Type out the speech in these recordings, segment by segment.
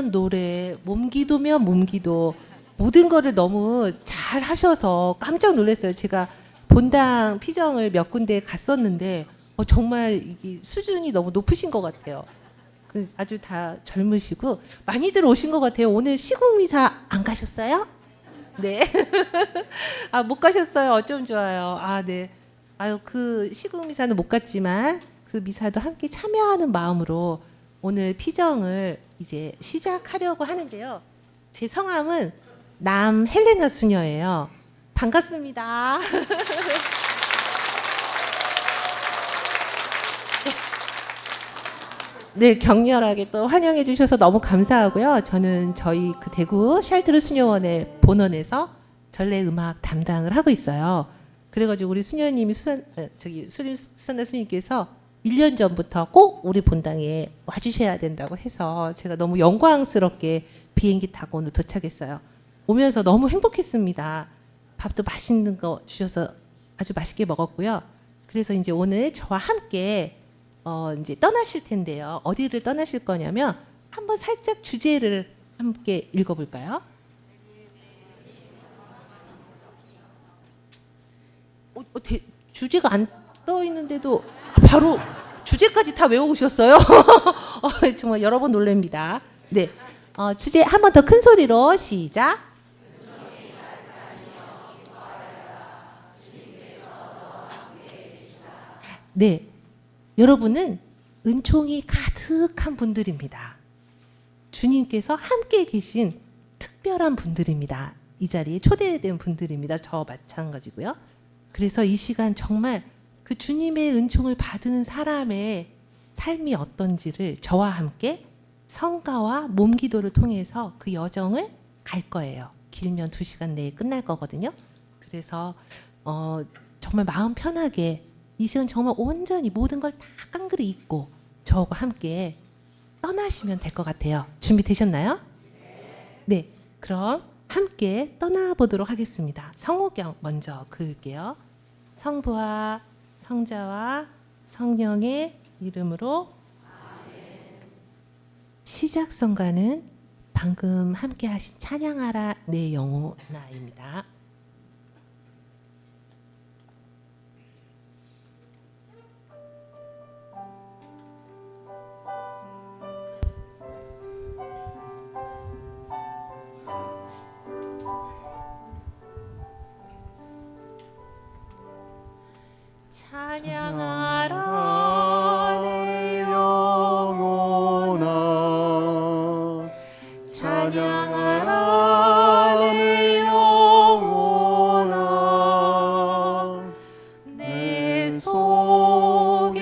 노래면 노래, 몸기도면 몸기도, 모든 거를 너무 잘 하셔서 깜짝 놀랐어요. 제가 본당 피정을 몇 군데 갔었는데 정말 이게 수준이 너무 높으신 것 같아요. 아주 다 젊으시고 많이들 오신 것 같아요. 오늘 시국미사 안 가셨어요? 네. 아, 못 가셨어요. 어쩜 좋아요. 아, 네. 아유, 그 시국미사는 못 갔지만 그 미사도 함께 참여하는 마음으로 오늘 피정을 이제 시작하려고 하는데요. 제 성함은 남헬레나 수녀예요. 반갑습니다. 네, 격렬하게 또 환영해 주셔서 너무 감사하고요. 저는 저희 그 대구 샬트르 수녀원의 본원에서 전래 음악 담당을 하고 있어요. 그래가지고 우리 수녀님이 수산다 스님께서 1년 전부터 꼭 우리 본당에 와주셔야 된다고 해서 제가 너무 영광스럽게 비행기 타고 오늘 도착했어요. 오면서 너무 행복했습니다. 밥도 맛있는 거 주셔서 아주 맛있게 먹었고요. 그래서 이제 오늘 저와 함께 이제 떠나실 텐데요. 어디를 떠나실 거냐면 한번 살짝 주제를 함께 읽어볼까요? 주제가 안 떠 있는데도 바로 주제까지 다 외워오셨어요. 정말 여러 번 놀랍니다. 네, 주제 한 번 더 큰 소리로 시작. 네, 여러분은 은총이 가득한 분들입니다. 주님께서 함께 계신 특별한 분들입니다. 이 자리에 초대된 분들입니다. 저 마찬가지고요. 그래서 이 시간 정말 그 주님의 은총을 받은 사람의 삶이 어떤지를 저와 함께 성가와 몸기도를 통해서 그 여정을 갈 거예요. 길면 2시간 내에 끝날 거거든요. 그래서 정말 마음 편하게 이 시간 정말 온전히 모든 걸 다 깡그리 잊고 저와 함께 떠나시면 될 것 같아요. 준비되셨나요? 네, 그럼 함께 떠나보도록 하겠습니다. 성호경 먼저 그을게요. 성부와 성자와 성령의 이름으로. 시작 성가는 방금 함께 하신 찬양하라 내 영혼아입니다. 찬양하라 내 영혼아 찬양하라 내 영혼아 내 속에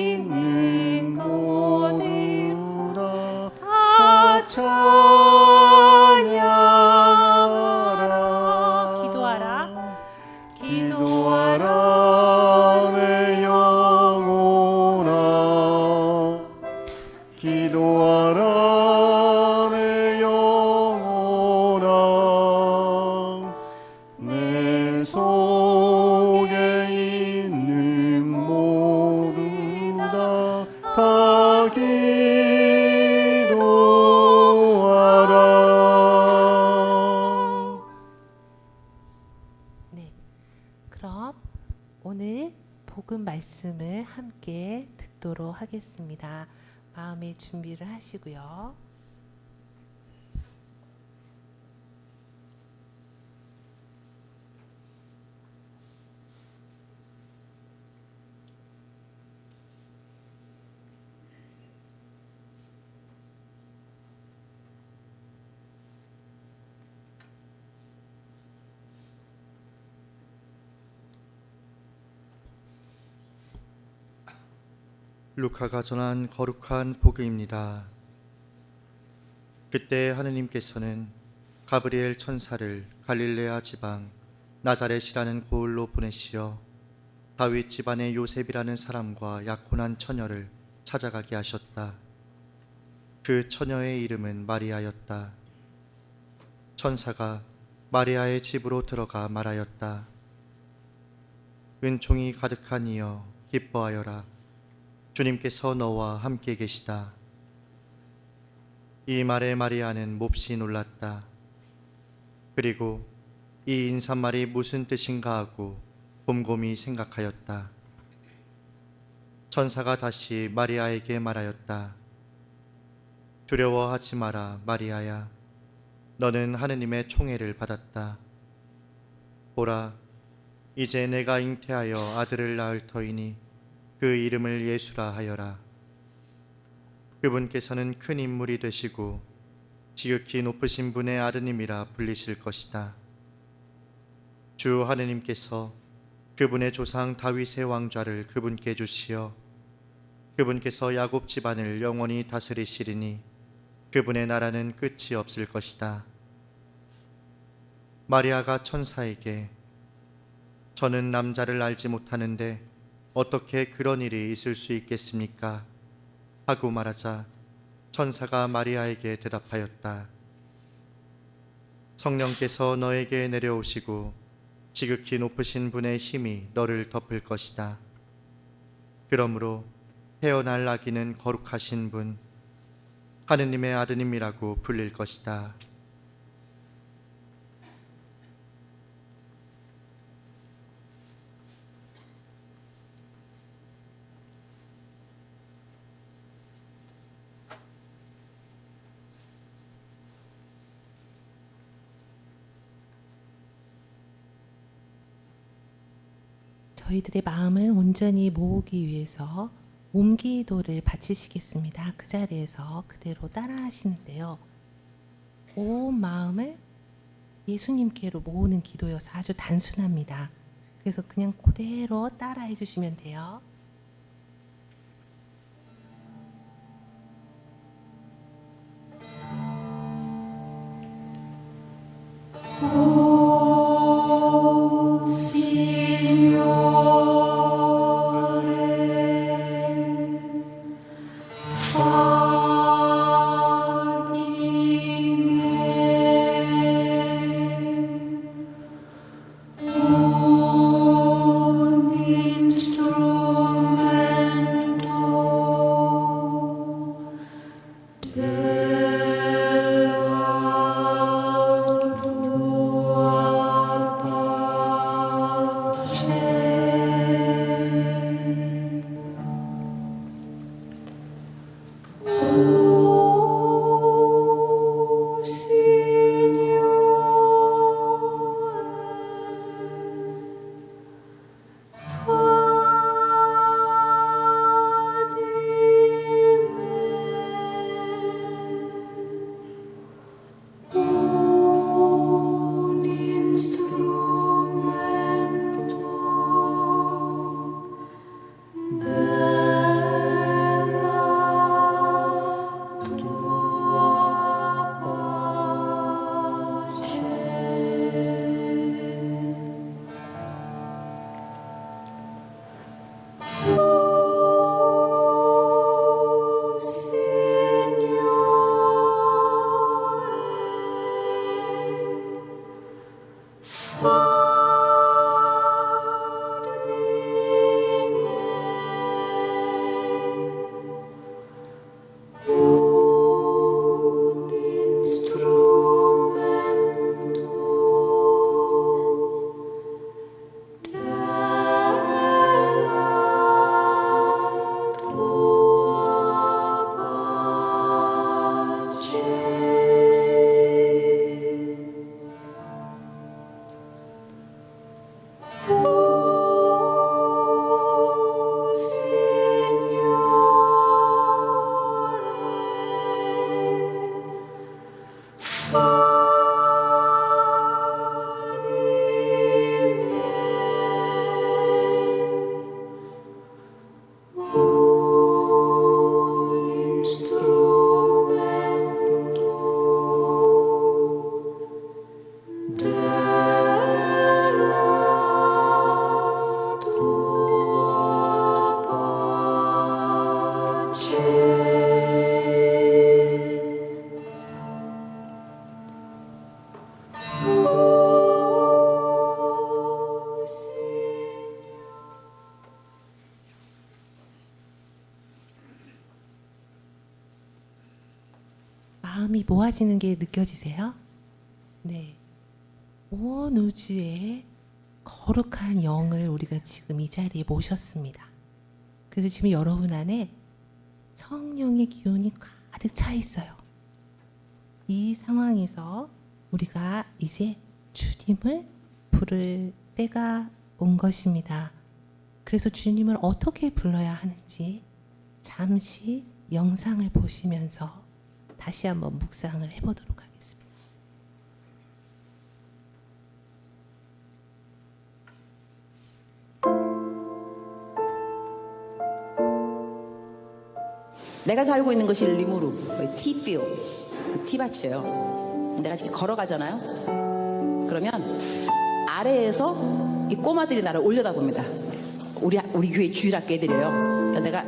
있는 모든 다 찬양하라. 기도하라 기도하라 내 영혼아 기도하라 내 영혼아 내 속에 있는 모두 다 기도하라. 네, 그럼 오늘 복음 말씀을 함께 듣도록 하겠습니다. 마음의 준비를 하시고요. 루카가 전한 거룩한 복음입니다. 그때 하느님께서는 가브리엘 천사를 갈릴레아 지방 나자렛이라는 고을로 보내시어 다윗 집안의 요셉이라는 사람과 약혼한 처녀를 찾아가게 하셨다. 그 처녀의 이름은 마리아였다. 천사가 마리아의 집으로 들어가 말하였다. 은총이 가득한 이여 기뻐하여라. 주님께서 너와 함께 계시다. 이 말에 마리아는 몹시 놀랐다. 그리고 이 인사말이 무슨 뜻인가 하고 곰곰이 생각하였다. 천사가 다시 마리아에게 말하였다. 두려워하지 마라, 마리아야. 너는 하느님의 총애를 받았다. 보라, 이제 내가 잉태하여 아들을 낳을 터이니 그 이름을 예수라 하여라. 그분께서는 큰 인물이 되시고 지극히 높으신 분의 아드님이라 불리실 것이다. 주 하느님께서 그분의 조상 다윗의 왕좌를 그분께 주시어 그분께서 야곱 집안을 영원히 다스리시리니 그분의 나라는 끝이 없을 것이다. 마리아가 천사에게 저는 남자를 알지 못하는데 어떻게 그런 일이 있을 수 있겠습니까? 하고 말하자 천사가 마리아에게 대답하였다. 성령께서 너에게 내려오시고 지극히 높으신 분의 힘이 너를 덮을 것이다. 그러므로 태어날 아기는 거룩하신 분, 하느님의 아드님이라고 불릴 것이다. 저희들의 마음을 온전히 모으기 위해서 몸기도를 바치시겠습니다. 그 자리에서 그대로 따라 하시는데요. 온 마음을 예수님께로 모으는 기도여서 아주 단순합니다. 그래서 그냥 그대로 따라 해주시면 돼요. Instru 마음이 모아지는 게 느껴지세요? 네. 온 우주에 거룩한 영을 우리가 지금 이 자리에 모셨습니다. 그래서 지금 여러분 안에 성령의 기운이 가득 차 있어요. 이 상황에서 우리가 이제 주님을 부를 때가 온 것입니다. 그래서 주님을 어떻게 불러야 하는지 잠시 영상을 보시면서 다시 한번 묵상을 해보도록 하겠습니다. 내가 살고 있는 것이 리무르, 티뷰, 티밭이에요. 내가 지금 걸어가잖아요. 그러면 아래에서 이 꼬마들이 나를 올려다 봅니다. 우리 교회 주일학교 애들이에요. 내가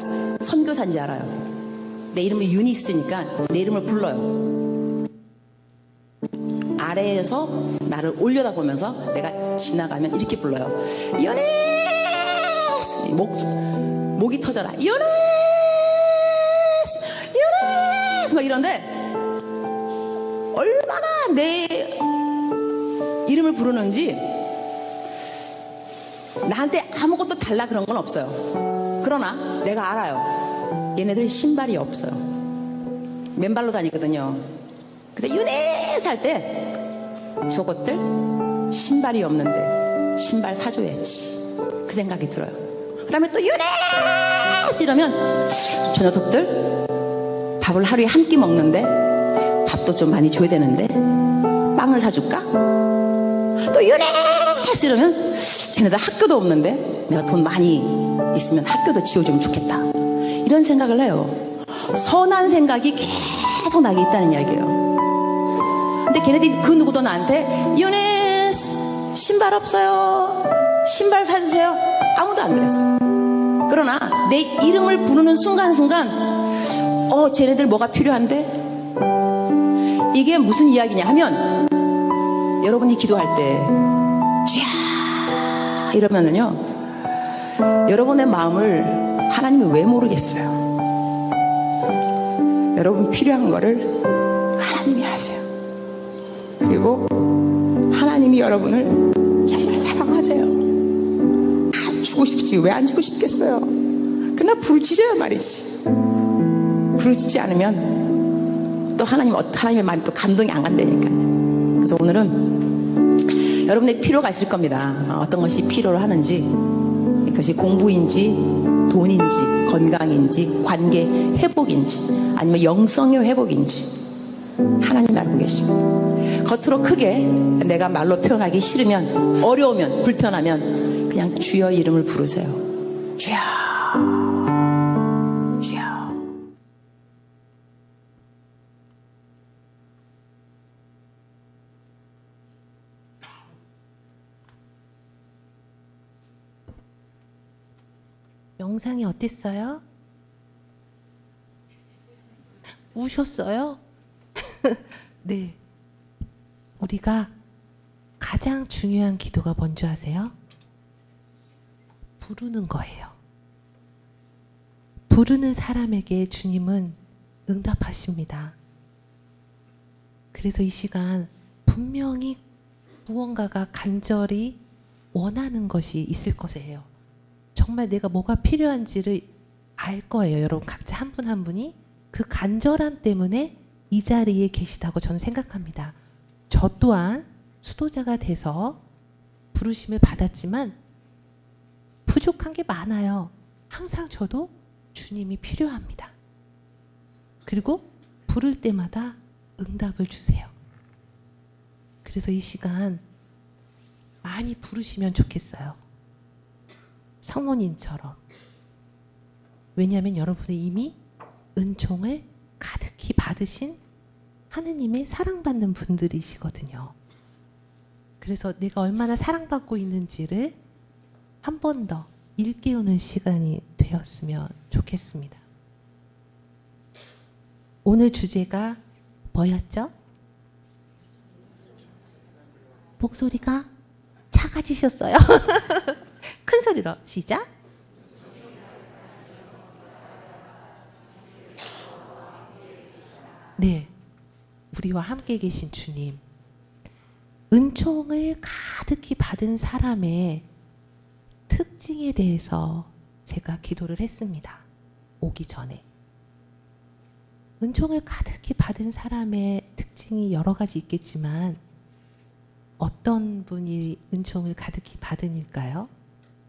선교사인지 알아요. 내 이름이 유니스니까 내 이름을 불러요. 아래에서 나를 올려다 보면서 내가 지나가면 이렇게 불러요. 유니스! 목이 터져라. 유니스! 막 이런데 얼마나 내 이름을 부르는지 나한테 아무것도 달라 그런 건 없어요. 그러나 내가 알아요. 얘네들 신발이 없어요. 맨발로 다니거든요. 근데 유네스 할 때 저것들 신발이 없는데 신발 사줘야지 그 생각이 들어요. 그 다음에 또 유네스 이러면 저 녀석들 밥을 하루에 한 끼 먹는데 밥도 좀 많이 줘야 되는데 빵을 사줄까? 또 유네스 이러면 쟤네들 학교도 없는데 내가 돈 많이 있으면 학교도 지어주면 좋겠다. 이런 생각을 해요. 선한 생각이 계속 나게 있다는 이야기예요. 근데 걔네들이 그 누구도 나한테 유네스 신발 없어요. 신발 사주세요. 아무도 안 그랬어. 그러나 내 이름을 부르는 순간순간 쟤네들 뭐가 필요한데? 이게 무슨 이야기냐 하면 여러분이 기도할 때 쥐야 이러면은요 여러분의 마음을 하나님이 왜 모르겠어요. 여러분 필요한 거를 하나님이 하세요. 그리고 하나님이 여러분을 정말 사랑하세요. 안 주고 싶지 왜 안 주고 싶겠어요. 그러나 부르짖어야 말이지. 부르짖지 않으면 또 하나님의 마음이 또 감동이 안 간다니까. 그래서 오늘은 여러분의 필요가 있을 겁니다. 어떤 것이 필요로 하는지, 그것이 공부인지 돈인지 건강인지 관계 회복인지 아니면 영성의 회복인지 하나님 알고 계십니다. 겉으로 크게 내가 말로 표현하기 싫으면 어려우면 불편하면 그냥 주여 이름을 부르세요. 주여 주여. 영상이 어땠어요? 우셨어요? 네. 우리가 가장 중요한 기도가 뭔지 아세요? 부르는 거예요. 부르는 사람에게 주님은 응답하십니다. 그래서 이 시간 분명히 무언가가 간절히 원하는 것이 있을 것이에요. 정말 내가 뭐가 필요한지를 알 거예요. 여러분 각자 한 분 한 분이 그 간절함 때문에 이 자리에 계시다고 저는 생각합니다. 저 또한 수도자가 돼서 부르심을 받았지만 부족한 게 많아요. 항상 저도 주님이 필요합니다. 그리고 부를 때마다 응답을 주세요. 그래서 이 시간 많이 부르시면 좋겠어요. 성모님처럼. 왜냐하면 여러분은 이미 은총을 가득히 받으신 하느님의 사랑받는 분들이시거든요. 그래서 내가 얼마나 사랑받고 있는지를 한 번 더 일깨우는 시간이 되었으면 좋겠습니다. 오늘 주제가 뭐였죠? 목소리가 작아지셨어요. 큰 소리로 시작. 네. 우리와 함께 계신 주님, 은총을 가득히 받은 사람의 특징에 대해서 제가 기도를 했습니다. 오기 전에. 은총을 가득히 받은 사람의 특징이 여러 가지 있겠지만 어떤 분이 은총을 가득히 받으니까요?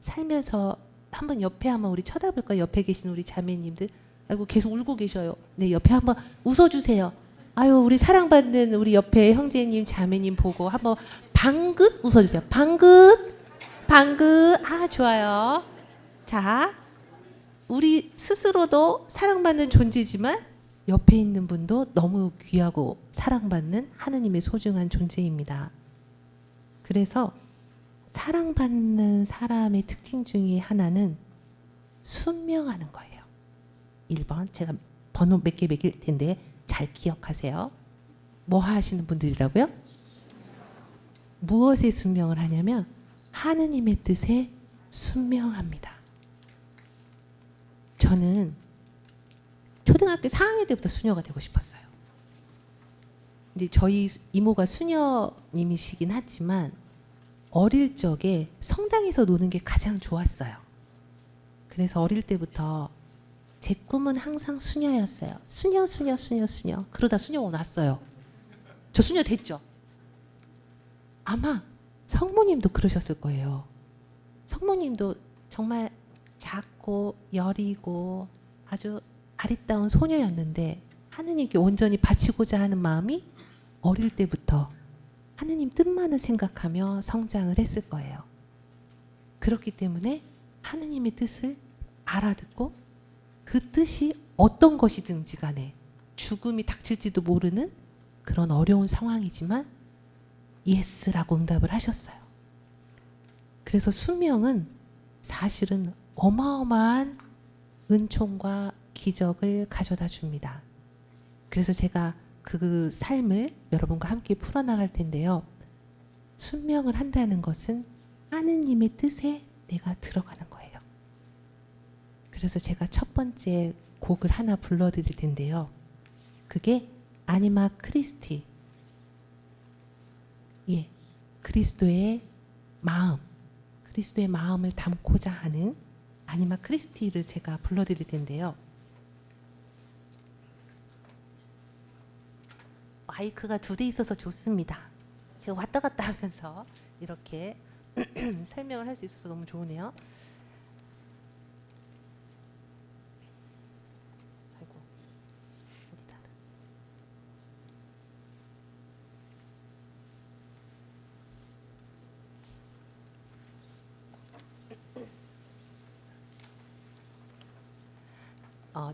살면서 한번 옆에 한번 우리 쳐다볼까요? 옆에 계신 우리 자매님들. 아이고 계속 울고 계셔요. 네, 옆에 한번 웃어주세요. 아유, 우리 사랑받는 우리 옆에 형제님 자매님 보고 한번 방긋 웃어주세요. 방긋 방긋. 아, 좋아요. 자, 우리 스스로도 사랑받는 존재지만 옆에 있는 분도 너무 귀하고 사랑받는 하느님의 소중한 존재입니다. 그래서 사랑받는 사람의 특징 중에 하나는 순명하는 거예요. 1번, 제가 번호 몇 개 매길 텐데 잘 기억하세요. 뭐 하시는 분들이라고요? 무엇에 순명을 하냐면 하느님의 뜻에 순명합니다. 저는 초등학교 4학년 때부터 수녀가 되고 싶었어요. 이제 저희 이모가 수녀님이시긴 하지만 어릴 적에 성당에서 노는 게 가장 좋았어요. 그래서 어릴 때부터 제 꿈은 항상 수녀였어요. 수녀. 그러다 수녀가 났어요. 저 수녀 됐죠? 아마 성모님도 그러셨을 거예요. 성모님도 정말 작고 여리고 아주 아리따운 소녀였는데 하느님께 온전히 바치고자 하는 마음이 어릴 때부터 하느님 뜻만을 생각하며 성장을 했을 거예요. 그렇기 때문에 하느님의 뜻을 알아듣고 그 뜻이 어떤 것이든지 간에 죽음이 닥칠지도 모르는 그런 어려운 상황이지만 예스라고 응답을 하셨어요. 그래서 수명은 사실은 어마어마한 은총과 기적을 가져다 줍니다. 그래서 제가 그 삶을 여러분과 함께 풀어나갈 텐데요. 순명을 한다는 것은 하느님의 뜻에 내가 들어가는 거예요. 그래서 제가 첫 번째 곡을 하나 불러드릴 텐데요. 그게 아니마 크리스티. 예, 그리스도의 마음, 그리스도의 마음을 담고자 하는 아니마 크리스티를 제가 불러드릴 텐데요. 마이크가 2대 있어서 좋습니다. 제가 왔다 갔다 하면서 이렇게 설명을 할 수 있어서 너무 좋으네요. 아이고, 어디다.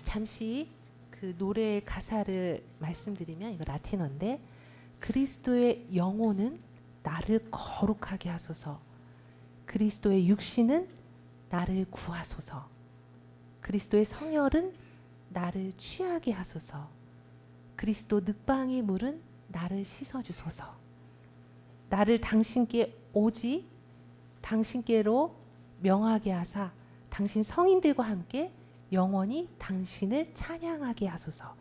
잠시 그 노래의 가사를 말씀드리면 이거 라틴어인데 그리스도의 영혼은 나를 거룩하게 하소서. 그리스도의 육신은 나를 구하소서. 그리스도의 성혈은 나를 취하게 하소서. 그리스도 늑방의 물은 나를 씻어주소서. 나를 당신께 오직 당신께로 명하게 하사 당신 성인들과 함께 영원히 당신을 찬양하게 하소서.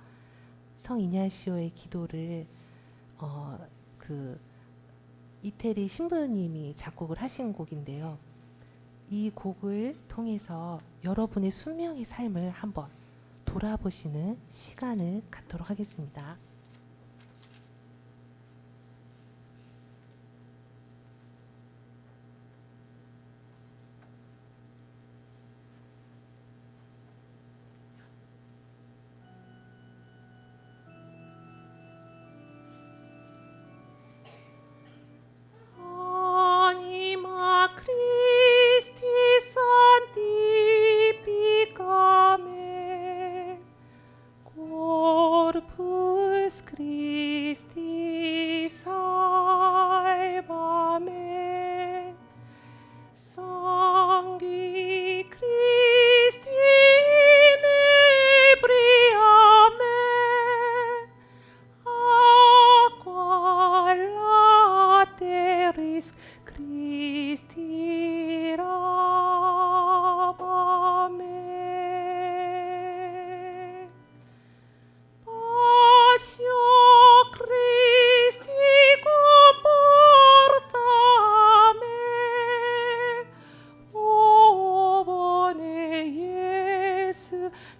성 이냐시오의 기도를 그 이태리 신부님이 작곡을 하신 곡인데요. 이 곡을 통해서 여러분의 순명의 삶을 한번 돌아보시는 시간을 갖도록 하겠습니다. Corpus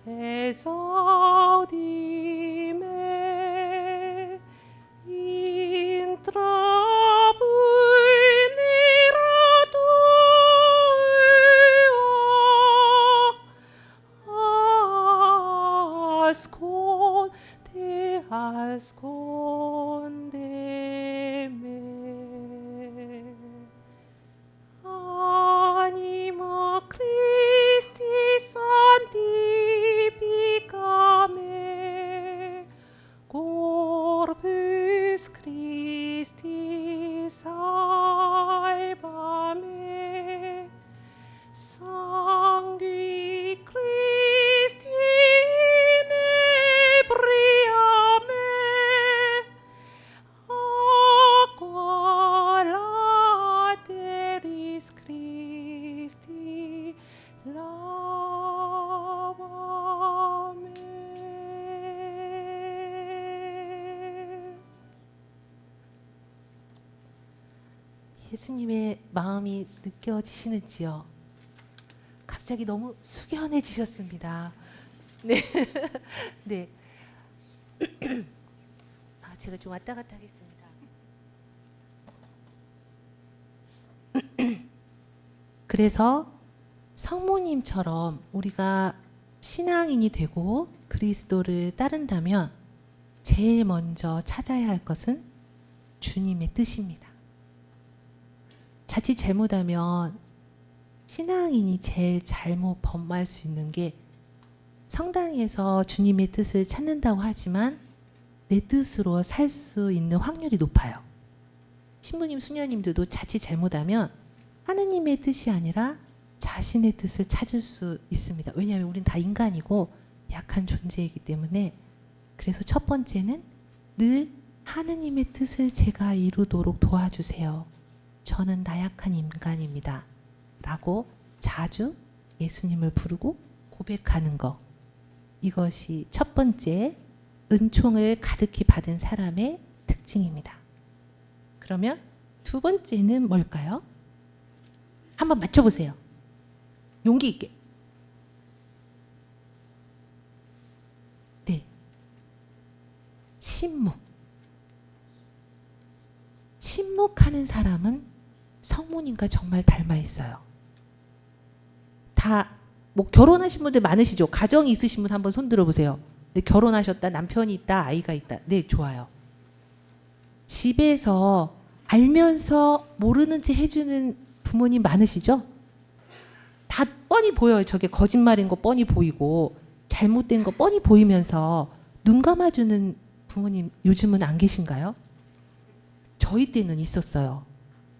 esaudime intra ascondeme anima Christi sanctificame corpus Christi salvame sangui Christi inebriame aqua lateris Christi lavame. 예수님의 마음이 느껴지시는지요? 갑자기 너무 숙연해지셨습니다. 네, 네. 제가 좀 왔다 갔다 하겠습니다. 그래서 성모님처럼 우리가 신앙인이 되고 그리스도를 따른다면 제일 먼저 찾아야 할 것은 주님의 뜻입니다. 자칫 잘못하면 신앙인이 제일 잘못 범할 수 있는 게 성당에서 주님의 뜻을 찾는다고 하지만 내 뜻으로 살 수 있는 확률이 높아요. 신부님, 수녀님들도 자칫 잘못하면 하느님의 뜻이 아니라 자신의 뜻을 찾을 수 있습니다. 왜냐하면 우린 다 인간이고 약한 존재이기 때문에. 그래서 첫 번째는 늘 하느님의 뜻을 제가 이루도록 도와주세요. 저는 나약한 인간입니다. 라고 자주 예수님을 부르고 고백하는 것. 이것이 첫 번째 은총을 가득히 받은 사람의 특징입니다. 그러면 두 번째는 뭘까요? 한번 맞춰보세요. 용기 있게. 네. 침묵. 침묵하는 사람은 성모님과 정말 닮아 있어요. 다 뭐 결혼하신 분들 많으시죠? 가정이 있으신 분 한번 손 들어보세요. 네, 결혼하셨다, 남편이 있다, 아이가 있다. 네, 좋아요. 집에서 알면서 모르는 체 해주는 부모님 많으시죠? 다 뻔히 보여요. 저게 거짓말인 거 뻔히 보이고 잘못된 거 뻔히 보이면서 눈 감아주는 부모님 요즘은 안 계신가요? 저희 때는 있었어요.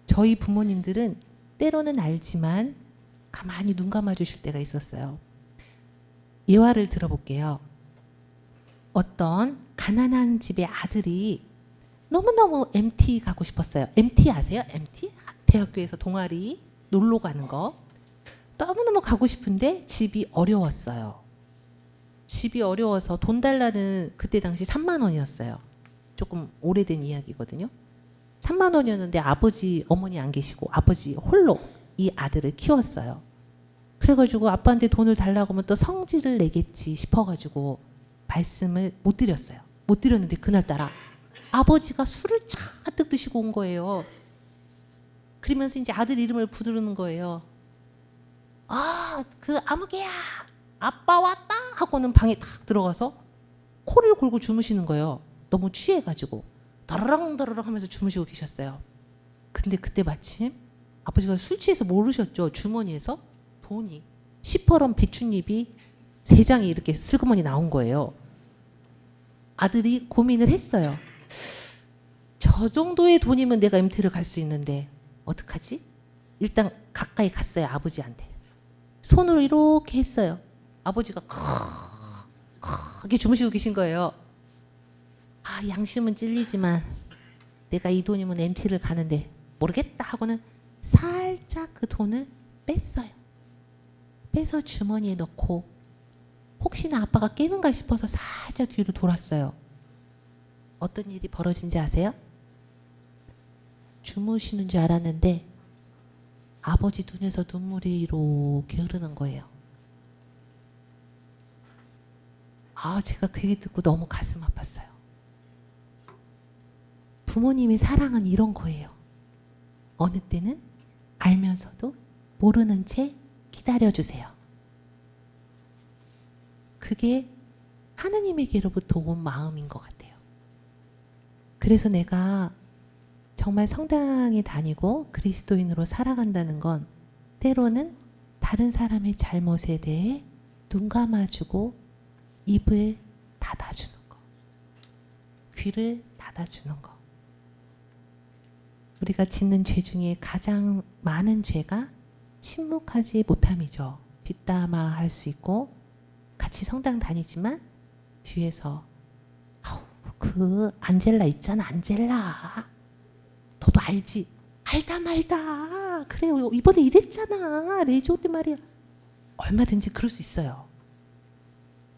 저희 부모님들은 때로는 알지만 가만히 눈 감아주실 때가 있었어요. 예화를 들어볼게요. 어떤 가난한 집의 아들이 너무너무 MT 가고 싶었어요. MT 아세요? MT? 대학교에서 동아리 놀러 가는 거. 너무너무 가고 싶은데 집이 어려웠어요. 집이 어려워서 돈 달라는 그때 당시 3만 원이었어요. 조금 오래된 이야기거든요. 3만 원이었는데 아버지, 어머니 안 계시고 아버지 홀로 이 아들을 키웠어요. 그래가지고 아빠한테 돈을 달라고 하면 또 성질을 내겠지 싶어가지고 말씀을 못 드렸어요. 못 드렸는데 그날따라 아버지가 술을 잔뜩 드시고 온 거예요. 그러면서 이제 아들 이름을 부르는 거예요. 아, 그 아무개야, 아빠 왔다 하고는 방에 탁 들어가서 코를 골고 주무시는 거예요. 너무 취해가지고 더러렁 더러렁 하면서 주무시고 계셨어요. 근데 그때 마침 아버지가 술 취해서 모르셨죠. 주머니에서 돈이 시퍼런 배춧잎이 3장이 이렇게 슬그머니 나온 거예요. 아들이 고민을 했어요. 저 정도의 돈이면 내가 MT를 갈 수 있는데 어떡하지? 일단 가까이 갔어요. 아버지한테. 손으로 이렇게 했어요. 아버지가 크게 주무시고 계신 거예요. 아, 양심은 찔리지만 내가 이 돈이면 MT를 가는데 모르겠다 하고는 살짝 그 돈을 뺐어요. 빼서 주머니에 넣고 혹시나 아빠가 깨는가 싶어서 살짝 뒤로 돌았어요. 어떤 일이 벌어진지 아세요? 주무시는 줄 알았는데 아버지 눈에서 눈물이 이렇게 흐르는 거예요. 제가 그 얘기 듣고 너무 가슴 아팠어요. 부모님의 사랑은 이런 거예요. 어느 때는 알면서도 모르는 채 기다려주세요. 그게 하느님에게로부터 온 마음인 것 같아요. 그래서 내가 정말 성당에 다니고 그리스도인으로 살아간다는 건 때로는 다른 사람의 잘못에 대해 눈 감아주고 입을 닫아주는 거, 귀를 닫아주는 거. 우리가 짓는 죄 중에 가장 많은 죄가 침묵하지 못함이죠. 뒷담화 할 수 있고 같이 성당 다니지만 뒤에서 그 안젤라 있잖아, 안젤라. 너도 알지? 알다 말다. 그래 이번에 이랬잖아. 레이저 때 말이야. 얼마든지 그럴 수 있어요.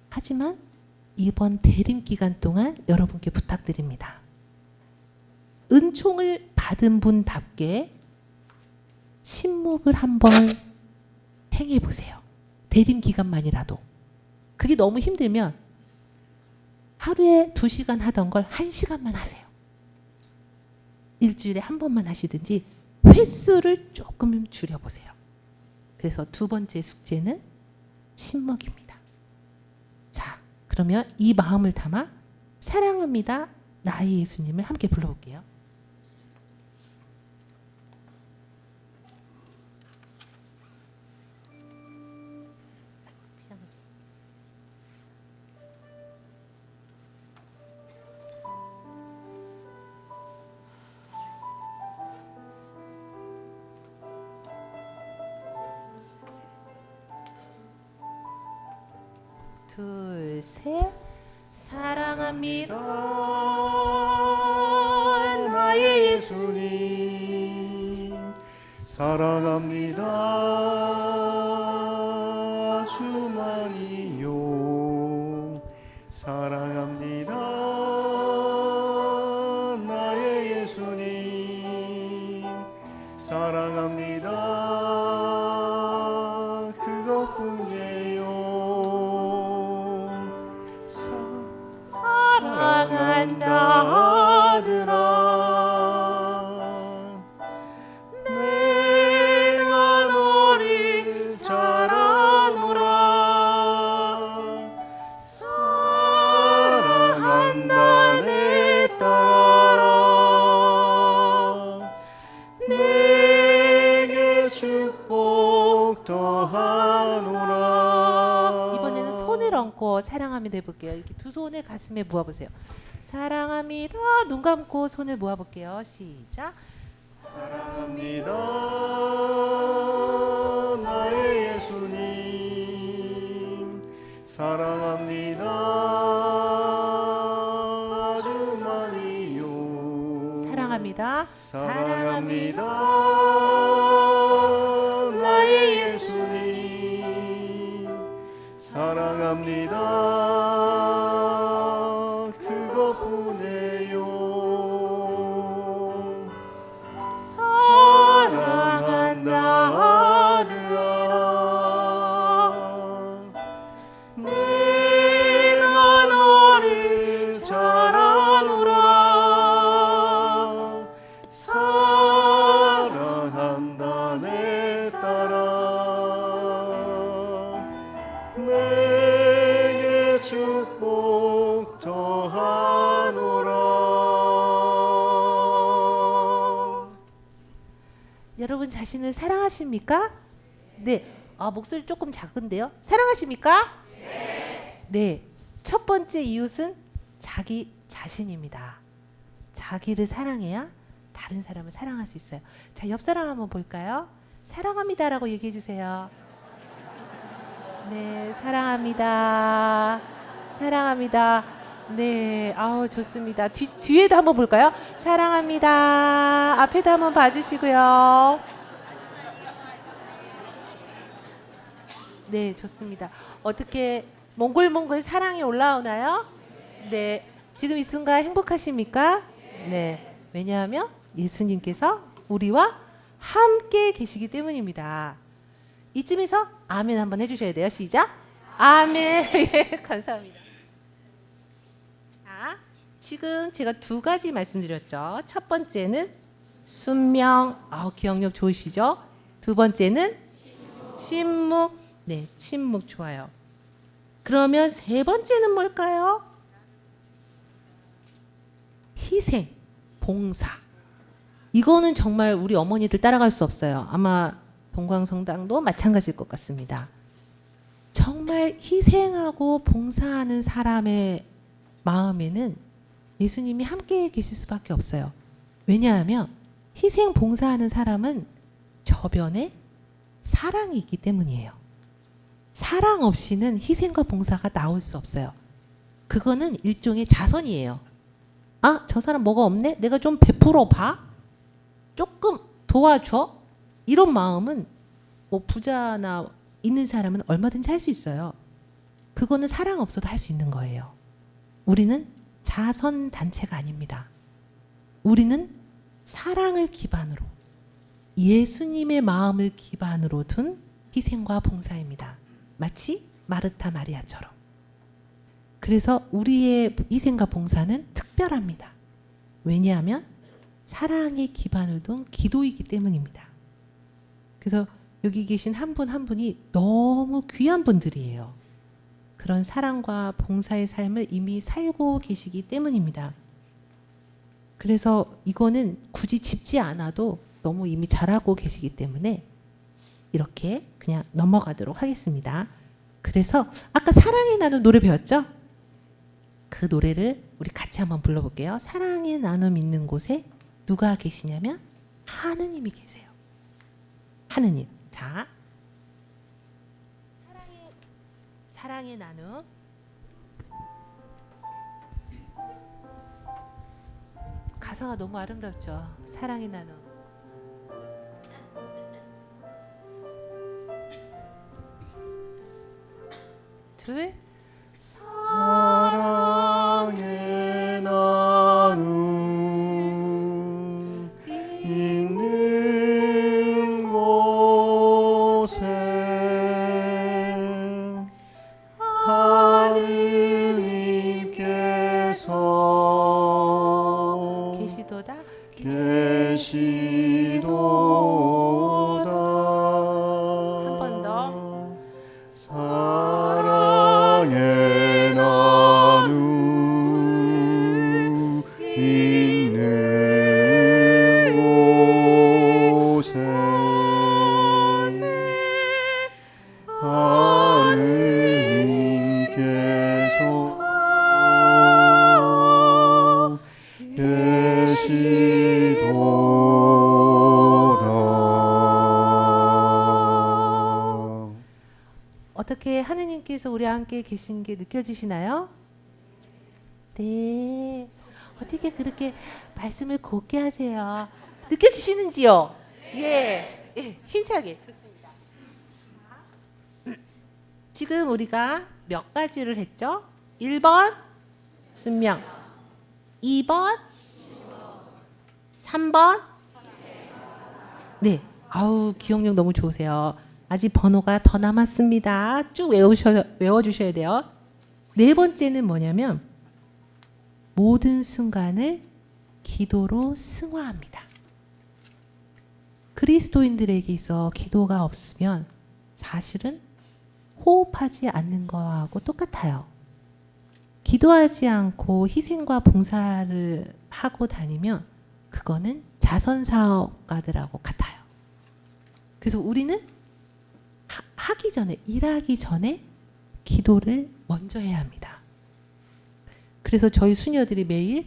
하지만 이번 대림 기간 동안 여러분께 부탁드립니다. 은총을 받은 분답게 침묵을 한번 행해 보세요. 대림 기간만이라도. 그게 너무 힘들면 하루에 2시간 하던 걸 1시간만 하세요. 일주일에 한 번만 하시든지 횟수를 조금 줄여보세요. 그래서 두 번째 숙제는 침묵입니다. 자, 그러면 이 마음을 담아 사랑합니다 나의 예수님을 함께 불러볼게요. 둘, 셋. 사랑합니다 나의 예수님 사랑합니다 주만이요 사랑합니다 나의 예수님 사랑합니다 그것뿐이에요 사랑한다 아들아 내가 너를 잘 아노라 사랑한다 내 딸아 내게 축복 더하노라. 이번에는 손을 얹고 사랑합니다 해볼게요. 이렇게 두 손을 가슴에 모아보세요. 사랑합니다. 눈 감고 손을 모아볼게요. 시작. 사랑합니다 나의 예수님 사랑합니다 아주 많이요 사랑합니다. 사랑합니다 나의 예수님 사랑합니다 그것뿐이에요 사랑한다 아들아 내가 너를 잘 아노라 사랑한다 내 딸아 내게 축복 더하노라. 여러분 자신을 사랑하십니까? 네. 목소리 조금 작은데요. 사랑하십니까? 네. 첫 번째 이웃은 자기 자신입니다. 자기를 사랑해야 다른 사람을 사랑할 수 있어요. 자, 옆 사람 한번 볼까요? 사랑합니다라고 얘기해 주세요. 네, 사랑합니다. 사랑합니다. 네, 좋습니다. 뒤에도 한번 볼까요? 사랑합니다. 앞에도 한번 봐주시고요. 네, 좋습니다. 어떻게 몽골몽골 사랑이 올라오나요? 네, 지금 이 순간 행복하십니까? 네, 왜냐하면 예수님께서 우리와 함께 계시기 때문입니다. 이쯤에서 아멘 한번 해주셔야 돼요. 시작. 아멘. 예, 감사합니다. 지금 제가 두 가지 말씀드렸죠. 첫 번째는 순명, 기억력 좋으시죠? 두 번째는 침묵, 네, 침묵 좋아요. 그러면 세 번째는 뭘까요? 희생, 봉사. 이거는 정말 우리 어머니들 따라갈 수 없어요. 아마 동광성당도 마찬가지일 것 같습니다. 정말 희생하고 봉사하는 사람의 마음에는 예수님이 함께 계실 수밖에 없어요. 왜냐하면 희생 봉사하는 사람은 저변에 사랑이 있기 때문이에요. 사랑 없이는 희생과 봉사가 나올 수 없어요. 그거는 일종의 자선이에요. 아, 저 사람 뭐가 없네? 내가 좀 베풀어 봐. 조금 도와줘. 이런 마음은 뭐 부자나 있는 사람은 얼마든지 할 수 있어요. 그거는 사랑 없어도 할 수 있는 거예요. 우리는 자선 단체가 아닙니다. 우리는 사랑을 기반으로 예수님의 마음을 기반으로 둔 희생과 봉사입니다. 마치 마르타 마리아처럼. 그래서 우리의 희생과 봉사는 특별합니다. 왜냐하면 사랑의 기반을 둔 기도이기 때문입니다. 그래서 여기 계신 한 분 한 분이 너무 귀한 분들이에요. 그런 사랑과 봉사의 삶을 이미 살고 계시기 때문입니다. 그래서 이거는 굳이 짚지 않아도 너무 이미 잘하고 계시기 때문에 이렇게 그냥 넘어가도록 하겠습니다. 그래서 아까 사랑의 나눔 노래 배웠죠? 그 노래를 우리 같이 한번 불러볼게요. 사랑의 나눔 있는 곳에 누가 계시냐면 하느님이 계세요. 하느님. 자, 사랑의 나눔. 가사가 너무 아름답죠. 사랑의 나눔. 둘. 사랑의 나눔 있는 곳에 하느님께서 계시도다. 계시도다. 한 번 더. 사랑의 나눔 있는 곳에 하느님께서 계시도다. 어떻게 하느님께서 우리와 함께 계신 게 느껴지시나요? 네. 어떻게 그렇게 말씀을 곱게 하세요? 느껴지시는지요? 예. 예, 힘차게. 좋습니다. 지금 우리가 몇 가지를 했죠? 1번 순명, 2번 3번 네. 아우, 기억력 너무 좋으세요. 아직 번호가 더 남았습니다. 쭉 외워주셔야 돼요. 네 번째는 뭐냐면 모든 순간을 기도로 승화합니다. 그리스도인들에게 있어 기도가 없으면 사실은 호흡하지 않는 거하고 똑같아요. 기도하지 않고 희생과 봉사를 하고 다니면 그거는 자선사업가들하고 같아요. 그래서 우리는 하기 전에, 일하기 전에 기도를 먼저 해야 합니다. 그래서 저희 수녀들이 매일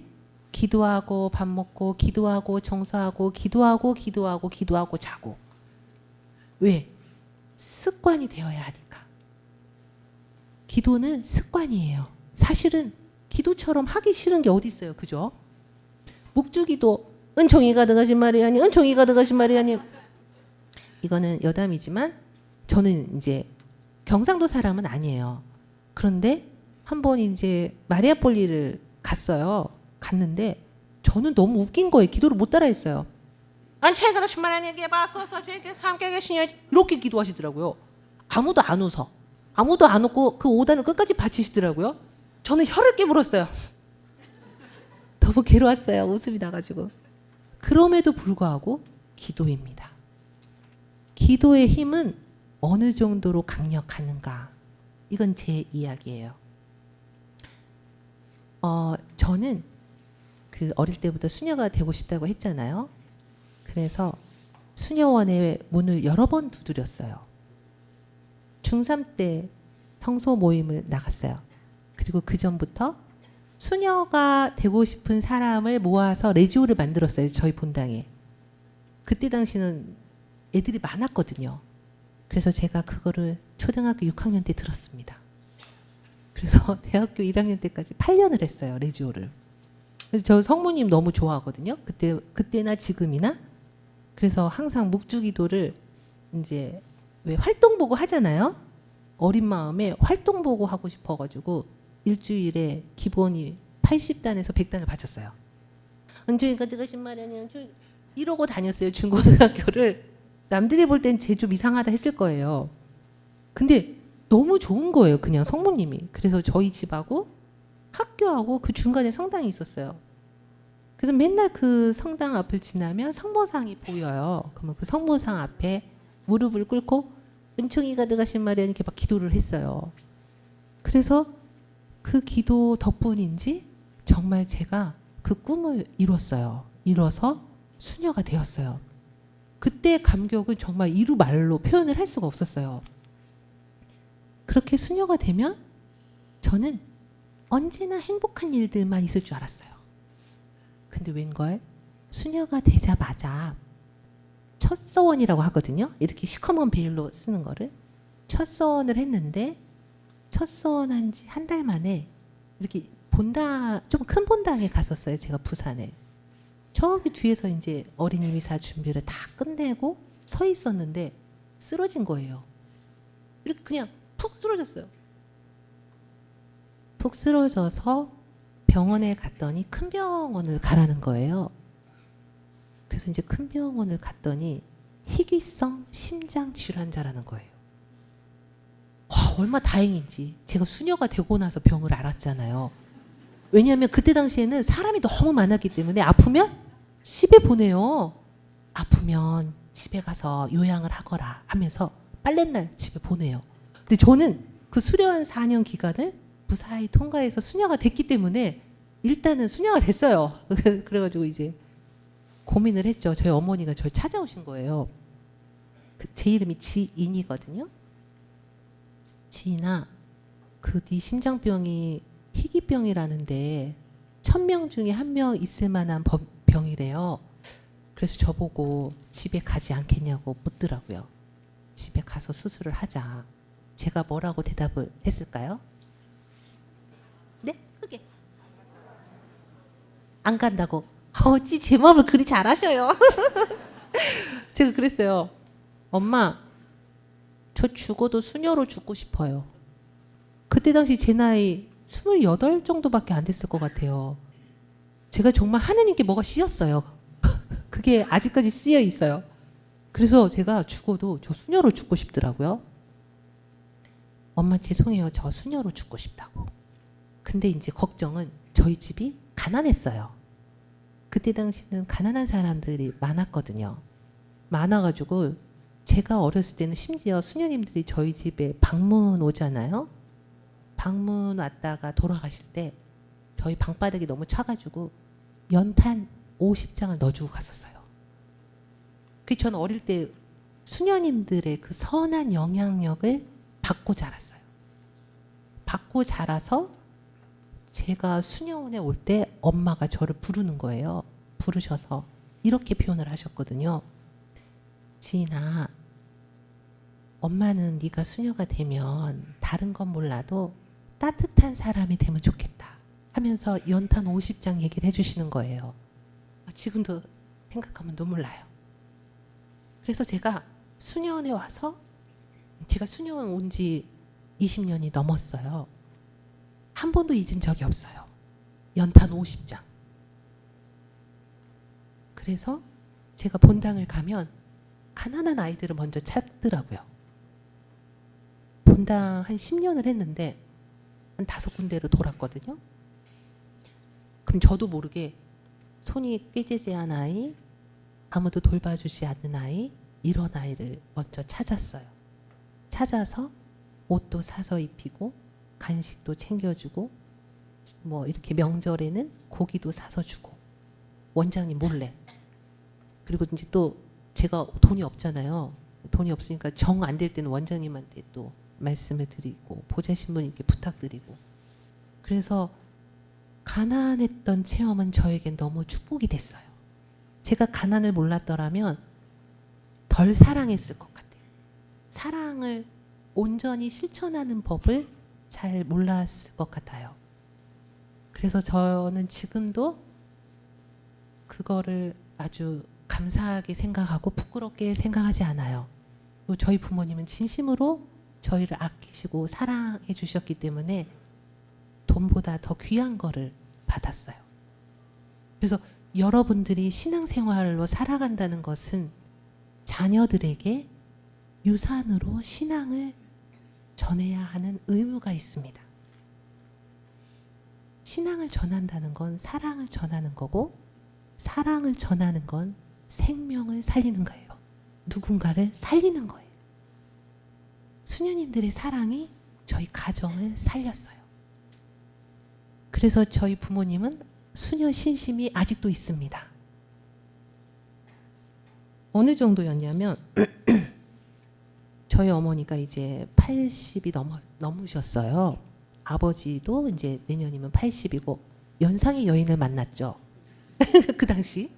기도하고 밥 먹고 기도하고 청소하고 기도하고 자고. 왜? 습관이 되어야 하니까. 기도는 습관이에요. 사실은 기도처럼 하기 싫은 게 어디 있어요. 그죠? 묵주기도 은총이가 들어가신 마리아님, 은총이가 들어가신 마리아님. 이거는 여담이지만 저는 이제 경상도 사람은 아니에요. 그런데 한번 이제 마리아폴리를 갔는데 저는 너무 웃긴 거예요. 기도를 못 따라했어요. 은총이가 들어가신 마리아님께 봐소서 주님께서 함께 계시니 이렇게 기도하시더라고요. 아무도 안 웃어. 아무도 안 웃고 그 5단을 끝까지 바치시더라고요. 저는 혀를 깨물었어요. 너무 괴로웠어요. 웃음이 나가지고. 그럼에도 불구하고 기도입니다. 기도의 힘은 어느 정도로 강력하는가? 이건 제 이야기예요. 저는 그 어릴 때부터 수녀가 되고 싶다고 했잖아요. 그래서 수녀원의 문을 여러 번 두드렸어요. 중3 때 성소 모임을 나갔어요. 그리고 그 전부터 수녀가 되고 싶은 사람을 모아서 레지오를 만들었어요. 저희 본당에. 그때 당시는 애들이 많았거든요. 그래서 제가 그거를 초등학교 6학년 때 들었습니다. 그래서 대학교 1학년 때까지 8년을 했어요. 레지오를. 그래서 저 성모님 너무 좋아하거든요. 그때나 지금이나. 그래서 항상 묵주기도를 이제 왜 활동보고 하잖아요. 어린 마음에 활동보고 하고 싶어가지고 일주일에 기본이 80단에서 100단을 바쳤어요. 은총이가 들으신 말에는 이러고 다녔어요. 중고등학교를. 남들이 볼 땐 쟤 좀 이상하다 했을 거예요. 근데 너무 좋은 거예요. 그냥 성모님이. 그래서 저희 집하고 학교하고 그 중간에 성당이 있었어요. 그래서 맨날 그 성당 앞을 지나면 성모상이 보여요. 그러면 그 성모상 앞에 무릎을 꿇고 은총이가 들어가신 말에 이렇게 막 기도를 했어요. 그래서 그 기도 덕분인지 정말 제가 그 꿈을 이뤘어요. 이뤄서 수녀가 되었어요. 그때 감격은 정말 이루 말로 표현을 할 수가 없었어요. 그렇게 수녀가 되면 저는 언제나 행복한 일들만 있을 줄 알았어요. 근데 웬걸 수녀가 되자마자 첫 서원이라고 하거든요. 이렇게 시커먼 베일로 쓰는 거를 첫 서원을 했는데 첫 서원한 지 한 달 만에 이렇게 본당 좀 큰 본당에 갔었어요. 제가 부산에. 저기 뒤에서 이제 어린이 미사 준비를 다 끝내고 서 있었는데 쓰러진 거예요. 이렇게 그냥 푹 쓰러졌어요. 푹 쓰러져서 병원에 갔더니 큰 병원을 가라는 거예요. 그래서 이제 큰 병원을 갔더니 희귀성 심장 질환자라는 거예요. 얼마 다행인지 제가 수녀가 되고 나서 병을 알았잖아요. 왜냐하면 그때 당시에는 사람이 너무 많았기 때문에 아프면 집에 보내요. 아프면 집에 가서 요양을 하거라 하면서 빨랫날 집에 보내요. 근데 저는 그 수료한 4년 기간을 무사히 통과해서 수녀가 됐기 때문에 일단은 수녀가 됐어요. 그래가지고 이제 고민을 했죠. 저희 어머니가 저를 찾아오신 거예요. 제 이름이 지인이거든요. 지인아, 그 네 심장병이 희귀병이라는데 1000명 중에 1명 있을 만한 병이래요. 그래서 저보고 집에 가지 않겠냐고 묻더라고요. 집에 가서 수술을 하자. 제가 뭐라고 대답을 했을까요? 네? 크게. 안 간다고. 어찌 제 마음을 그리 잘하셔요. 제가 그랬어요. 엄마, 저 죽어도 수녀로 죽고 싶어요. 그때 당시 제 나이 28 정도밖에 안 됐을 것 같아요. 제가 정말 하느님께 뭐가 씌었어요. 그게 아직까지 쓰여 있어요. 그래서 제가 죽어도 저 수녀로 죽고 싶더라고요. 엄마 죄송해요. 저 수녀로 죽고 싶다고. 근데 이제 걱정은 저희 집이 가난했어요. 그때 당시는 가난한 사람들이 많았거든요. 많아가지고 제가 어렸을 때는 심지어 수녀님들이 저희 집에 방문 오잖아요. 방문 왔다가 돌아가실 때 저희 방바닥이 너무 차가지고 연탄 50장을 넣어주고 갔었어요. 그 저는 어릴 때 수녀님들의 그 선한 영향력을 받고 자랐어요. 받고 자라서 제가 수녀원에 올 때 엄마가 저를 부르는 거예요. 부르셔서 이렇게 표현을 하셨거든요. 지인아, 엄마는 네가 수녀가 되면 다른 건 몰라도 따뜻한 사람이 되면 좋겠다 하면서 연탄 50장 얘기를 해주시는 거예요. 지금도 생각하면 눈물 나요. 그래서 제가 수녀원에 와서 제가 수녀원 온 지 20년이 넘었어요. 한 번도 잊은 적이 없어요. 연탄 50장. 그래서 제가 본당을 가면 가난한 아이들을 먼저 찾더라고요. 본당 한 10년을 했는데 한 5군데로 돌았거든요. 그럼 저도 모르게 손이 꾀재재한 아이, 아무도 돌봐주지 않는 아이, 이런 아이를 먼저 찾았어요. 찾아서 옷도 사서 입히고 간식도 챙겨주고 뭐 이렇게 명절에는 고기도 사서 주고 원장님 몰래. 그리고 이제 또 제가 돈이 없잖아요. 돈이 없으니까 정 안 될 때는 원장님한테 또 말씀을 드리고 보좌신부님께 부탁드리고. 그래서 가난했던 체험은 저에겐 너무 축복이 됐어요. 제가 가난을 몰랐더라면 덜 사랑했을 것 같아요. 사랑을 온전히 실천하는 법을 잘 몰랐을 것 같아요. 그래서 저는 지금도 그거를 아주 감사하게 생각하고 부끄럽게 생각하지 않아요. 또 저희 부모님은 진심으로 저희를 아끼시고 사랑해 주셨기 때문에 돈보다 더 귀한 거를 받았어요. 그래서 여러분들이 신앙생활로 살아간다는 것은 자녀들에게 유산으로 신앙을 전해야 하는 의무가 있습니다. 신앙을 전한다는 건 사랑을 전하는 거고, 사랑을 전하는 건 생명을 살리는 거예요. 누군가를 살리는 거예요. 수녀님들의 사랑이 저희 가정을 살렸어요. 그래서 저희 부모님은 수녀 신심이 아직도 있습니다. 어느 정도였냐면 저희 어머니가 이제 80이 넘으셨어요. 아버지도 이제 내년이면 80이고 연상의 여인을 만났죠. 그 당시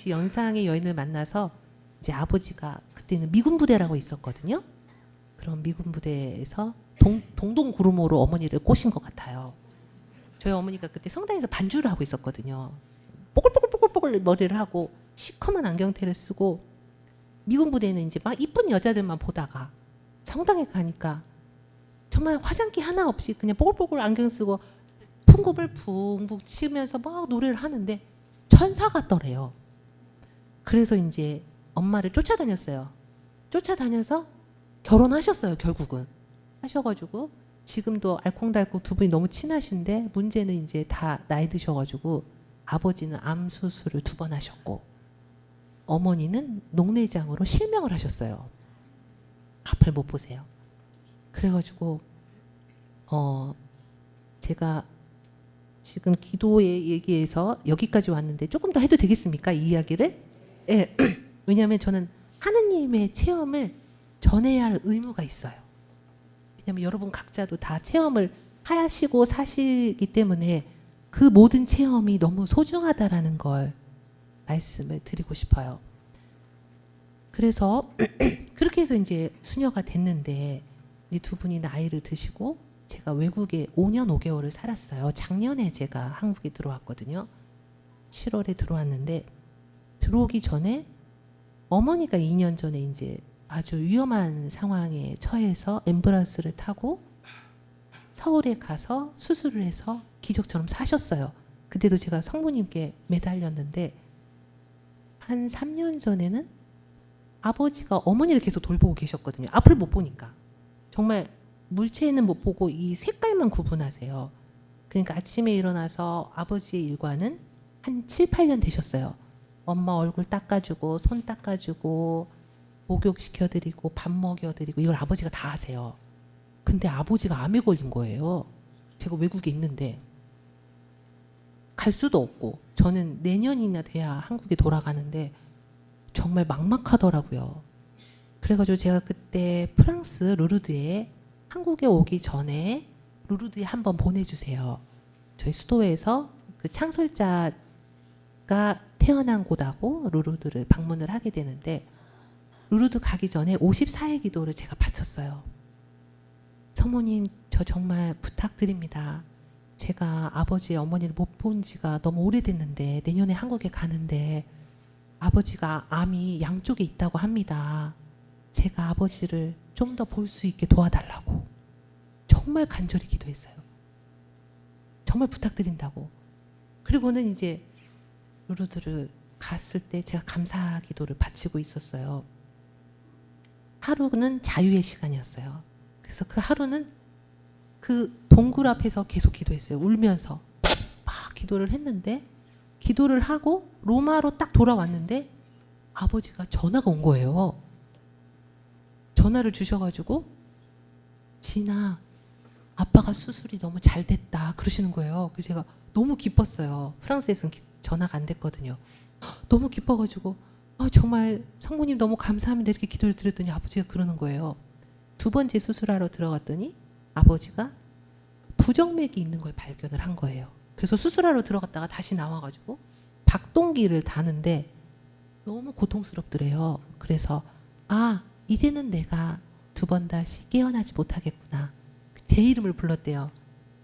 연상의 여인을 만나서 이제 아버지가 그때는 미군 부대라고 있었거든요. 그런 미군 부대에서 동동구루모로 어머니를 꼬신 것 같아요. 저희 어머니가 그때 성당에서 반주를 하고 있었거든요. 뽀글뽀글뽀글뽀글 머리를 하고 시커먼 안경테를 쓰고 미군 부대에는 이제 막 이쁜 여자들만 보다가 성당에 가니까 정말 화장기 하나 없이 그냥 뽀글뽀글 안경 쓰고 풍굽을 붕붕 치면서 막 노래를 하는데 천사 같더래요. 그래서 이제 엄마를 쫓아다녔어요. 쫓아다녀서 결혼하셨어요. 결국은 하셔가지고 지금도 알콩달콩 두 분이 너무 친하신데 문제는 이제 다 나이 드셔가지고 아버지는 암 수술을 2번 하셨고 어머니는 녹내장으로 실명을 하셨어요. 앞을 못 보세요. 그래가지고 제가 지금 기도의 얘기에서 여기까지 왔는데 조금 더 해도 되겠습니까? 이 이야기를? 예. 왜냐하면 저는 하느님의 체험을 전해야 할 의무가 있어요. 왜냐하면 여러분 각자도 다 체험을 하시고 사시기 때문에 그 모든 체험이 너무 소중하다라는 걸 말씀을 드리고 싶어요. 그래서 그렇게 해서 이제 수녀가 됐는데 이제 두 분이 나이를 드시고 제가 외국에 5년 5개월을 살았어요. 작년에 제가 한국에 들어왔거든요. 7월에 들어왔는데 들어오기 전에 어머니가 2년 전에 이제 아주 위험한 상황에 처해서 앰뷸런스를 타고 서울에 가서 수술을 해서 기적처럼 사셨어요. 그때도 제가 성모님께 매달렸는데 한 3년 전에는 아버지가 어머니를 계속 돌보고 계셨거든요. 앞을 못 보니까. 정말 물체는 못 보고 이 색깔만 구분하세요. 그러니까 아침에 일어나서 아버지의 일과는 한 7, 8년 되셨어요. 엄마 얼굴 닦아주고 손 닦아주고 목욕시켜드리고 밥 먹여드리고 이걸 아버지가 다 하세요. 근데 아버지가 암에 걸린 거예요. 제가 외국에 있는데 갈 수도 없고 저는 내년이나 돼야 한국에 돌아가는데 정말 막막하더라고요. 그래가지고 제가 그때 프랑스 루르드에 한국에 오기 전에 루르드에 한번 보내주세요. 저희 수도에서 그 창설자가 태어난 곳하고 루르드를 방문을 하게 되는데 루르드 가기 전에 54일 기도를 제가 바쳤어요. 성모님 저 정말 부탁드립니다. 제가 아버지 어머니를 못 본 지가 너무 오래됐는데 내년에 한국에 가는데 아버지가 암이 양쪽에 있다고 합니다. 제가 아버지를 좀 더 볼 수 있게 도와달라고 정말 간절히 기도했어요. 정말 부탁드린다고. 그리고는 이제 루르드를 갔을 때 제가 감사 기도를 바치고 있었어요. 하루는 자유의 시간이었어요. 그래서 그 하루는 그 동굴 앞에서 계속 기도했어요. 울면서 막 기도를 했는데 기도를 하고 로마로 딱 돌아왔는데 아버지가 전화가 온 거예요. 전화를 주셔가지고 진아 아빠가 수술이 너무 잘 됐다 그러시는 거예요. 그래서 제가 너무 기뻤어요. 프랑스에서는 전화가 안 됐거든요. 너무 기뻐가지고 정말 성모님 너무 감사합니다 이렇게 기도를 드렸더니 아버지가 그러는 거예요. 두 번째 수술하러 들어갔더니 아버지가 부정맥이 있는 걸 발견을 한 거예요. 그래서 수술하러 들어갔다가 다시 나와가지고 박동기를 다는데 너무 고통스럽더래요. 그래서 이제는 내가 두 번 다시 깨어나지 못하겠구나. 제 이름을 불렀대요.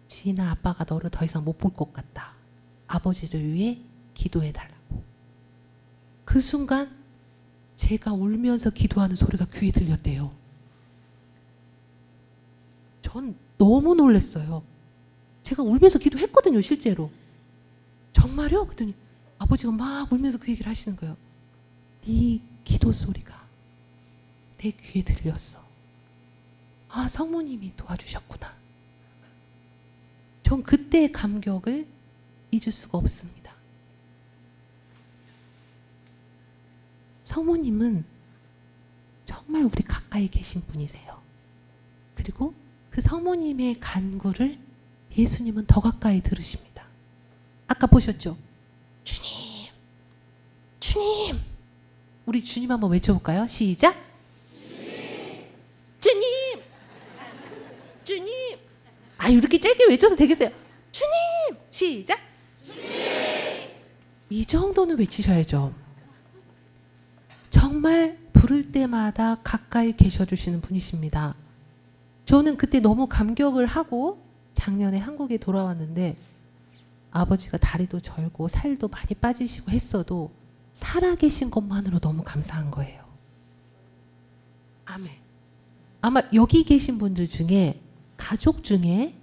지인아 아빠가 너를 더 이상 못 볼 것 같다. 아버지를 위해 기도해달라고. 그 순간 제가 울면서 기도하는 소리가 귀에 들렸대요. 전 너무 놀랐어요. 제가 울면서 기도했거든요, 실제로. 정말요? 그랬더니 아버지가 막 울면서 그 얘기를 하시는 거예요. 네 기도 소리가 내 귀에 들렸어. 성모님이 도와주셨구나. 전 그때의 감격을 잊을 수가 없습니다. 성모님은 정말 우리 가까이 계신 분이세요. 그리고 그 성모님의 간구를 예수님은 더 가까이 들으십니다. 아까 보셨죠? 주님, 주님. 우리 주님 한번 외쳐볼까요? 시작. 주님, 주님. 이렇게 짧게 외쳐서 되겠어요. 주님, 시작. 주님. 이 정도는 외치셔야죠. 정말 부를 때마다 가까이 계셔주시는 분이십니다. 저는 그때 너무 감격을 하고 작년에 한국에 돌아왔는데 아버지가 다리도 절고 살도 많이 빠지시고 했어도 살아계신 것만으로 너무 감사한 거예요. 아멘. 아마 여기 계신 분들 중에 가족 중에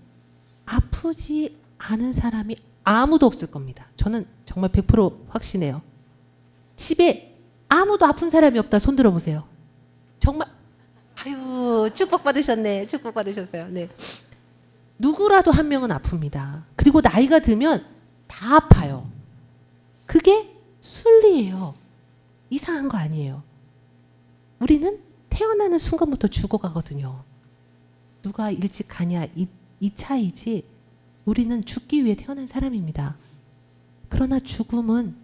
아프지 않은 사람이 아무도 없을 겁니다. 저는 정말 100% 확신해요. 집에 아무도 아픈 사람이 없다 손 들어보세요. 정말 축복 받으셨네. 축복 받으셨어요. 네. 누구라도 한 명은 아픕니다. 그리고 나이가 들면 다 아파요. 그게 순리예요. 이상한 거 아니에요. 우리는 태어나는 순간부터 죽어가거든요. 누가 일찍 가냐 이 차이지 우리는 죽기 위해 태어난 사람입니다. 그러나 죽음은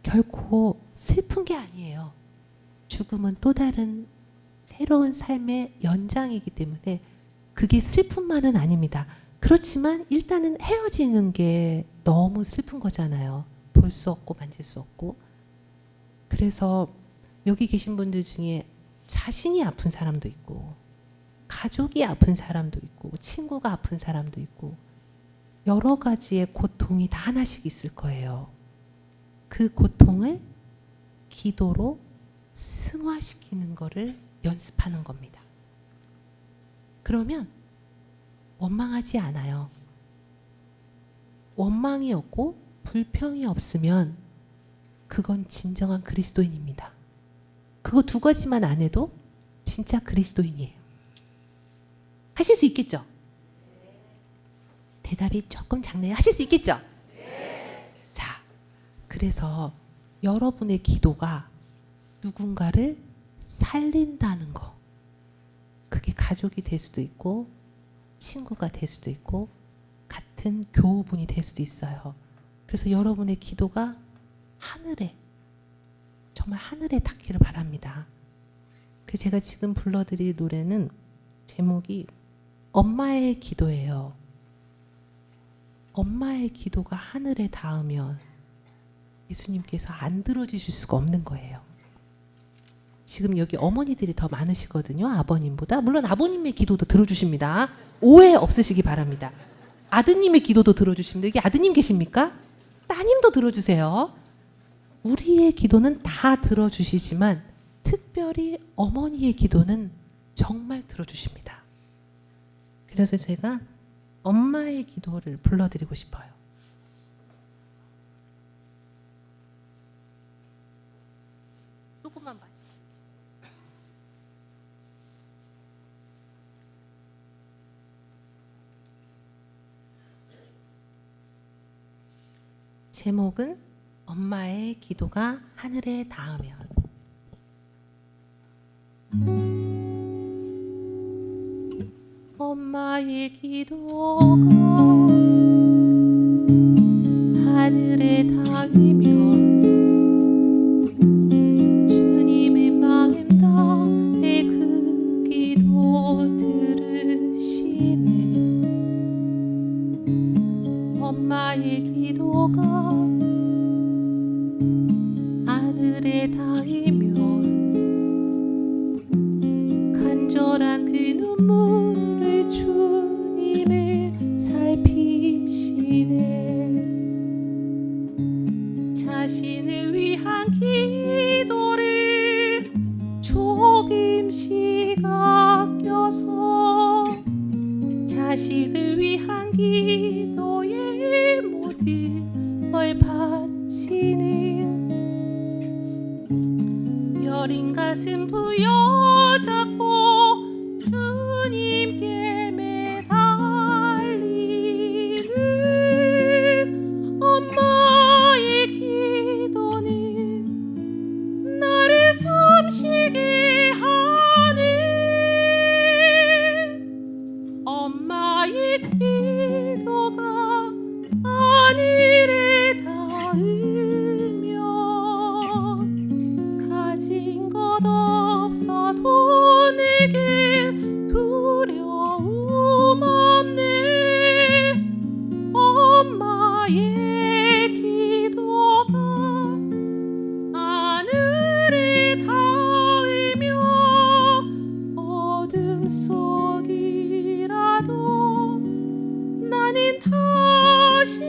결코 슬픈 게 아니에요. 죽음은 또 다른 새로운 삶의 연장이기 때문에 그게 슬픔만은 아닙니다. 그렇지만 일단은 헤어지는 게 너무 슬픈 거잖아요. 볼 수 없고 만질 수 없고. 그래서 여기 계신 분들 중에 자신이 아픈 사람도 있고 가족이 아픈 사람도 있고 친구가 아픈 사람도 있고 여러 가지의 고통이 다 하나씩 있을 거예요. 그 고통을 기도로 승화시키는 거를 연습하는 겁니다. 그러면 원망하지 않아요. 원망이 없고 불평이 없으면 그건 진정한 그리스도인입니다. 그거 두 가지만 안 해도 진짜 그리스도인이에요. 하실 수 있겠죠? 대답이 조금 작네요. 하실 수 있겠죠? 자, 그래서 여러분의 기도가 누군가를 살린다는 거. 그게 가족이 될 수도 있고 친구가 될 수도 있고 같은 교우분이 될 수도 있어요. 그래서 여러분의 기도가 하늘에 정말 하늘에 닿기를 바랍니다. 그래서 제가 지금 불러드릴 노래는 제목이 엄마의 기도예요. 엄마의 기도가 하늘에 닿으면 예수님께서 안 들어주실 수가 없는 거예요. 지금 여기 어머니들이 더 많으시거든요. 아버님보다. 물론 아버님의 기도도 들어주십니다. 오해 없으시기 바랍니다. 아드님의 기도도 들어주십니다. 여기 아드님 계십니까? 따님도 들어주세요. 우리의 기도는 다 들어주시지만 특별히 어머니의 기도는 정말 들어주십니다. 그래서 제가 엄마의 기도를 불러드리고 싶어요. 조금만 봐. 제목은 엄마의 기도가 하늘에 닿으면. 엄마의 기도가 하늘에 닿으면 주님의 마음 다해 그 기도 들으시네. 엄마의 기도가 하늘에 닿으면 간절한 그 눈물을 주님을 살피시네. 자신을 위한 기도를 조금씩 아껴서 자식을 위한 기도에 모든 걸 바치는 여린 가슴 부여잡고 주님께 매달리는 엄마의 기도는 나를 숨쉬게 하는 엄마의 기도가 하늘에 닿으면 가진 것 없어도 내게 두려움 없네. 엄마의 기도가 하늘에 닿으면 어둠 속이라도 나는 다시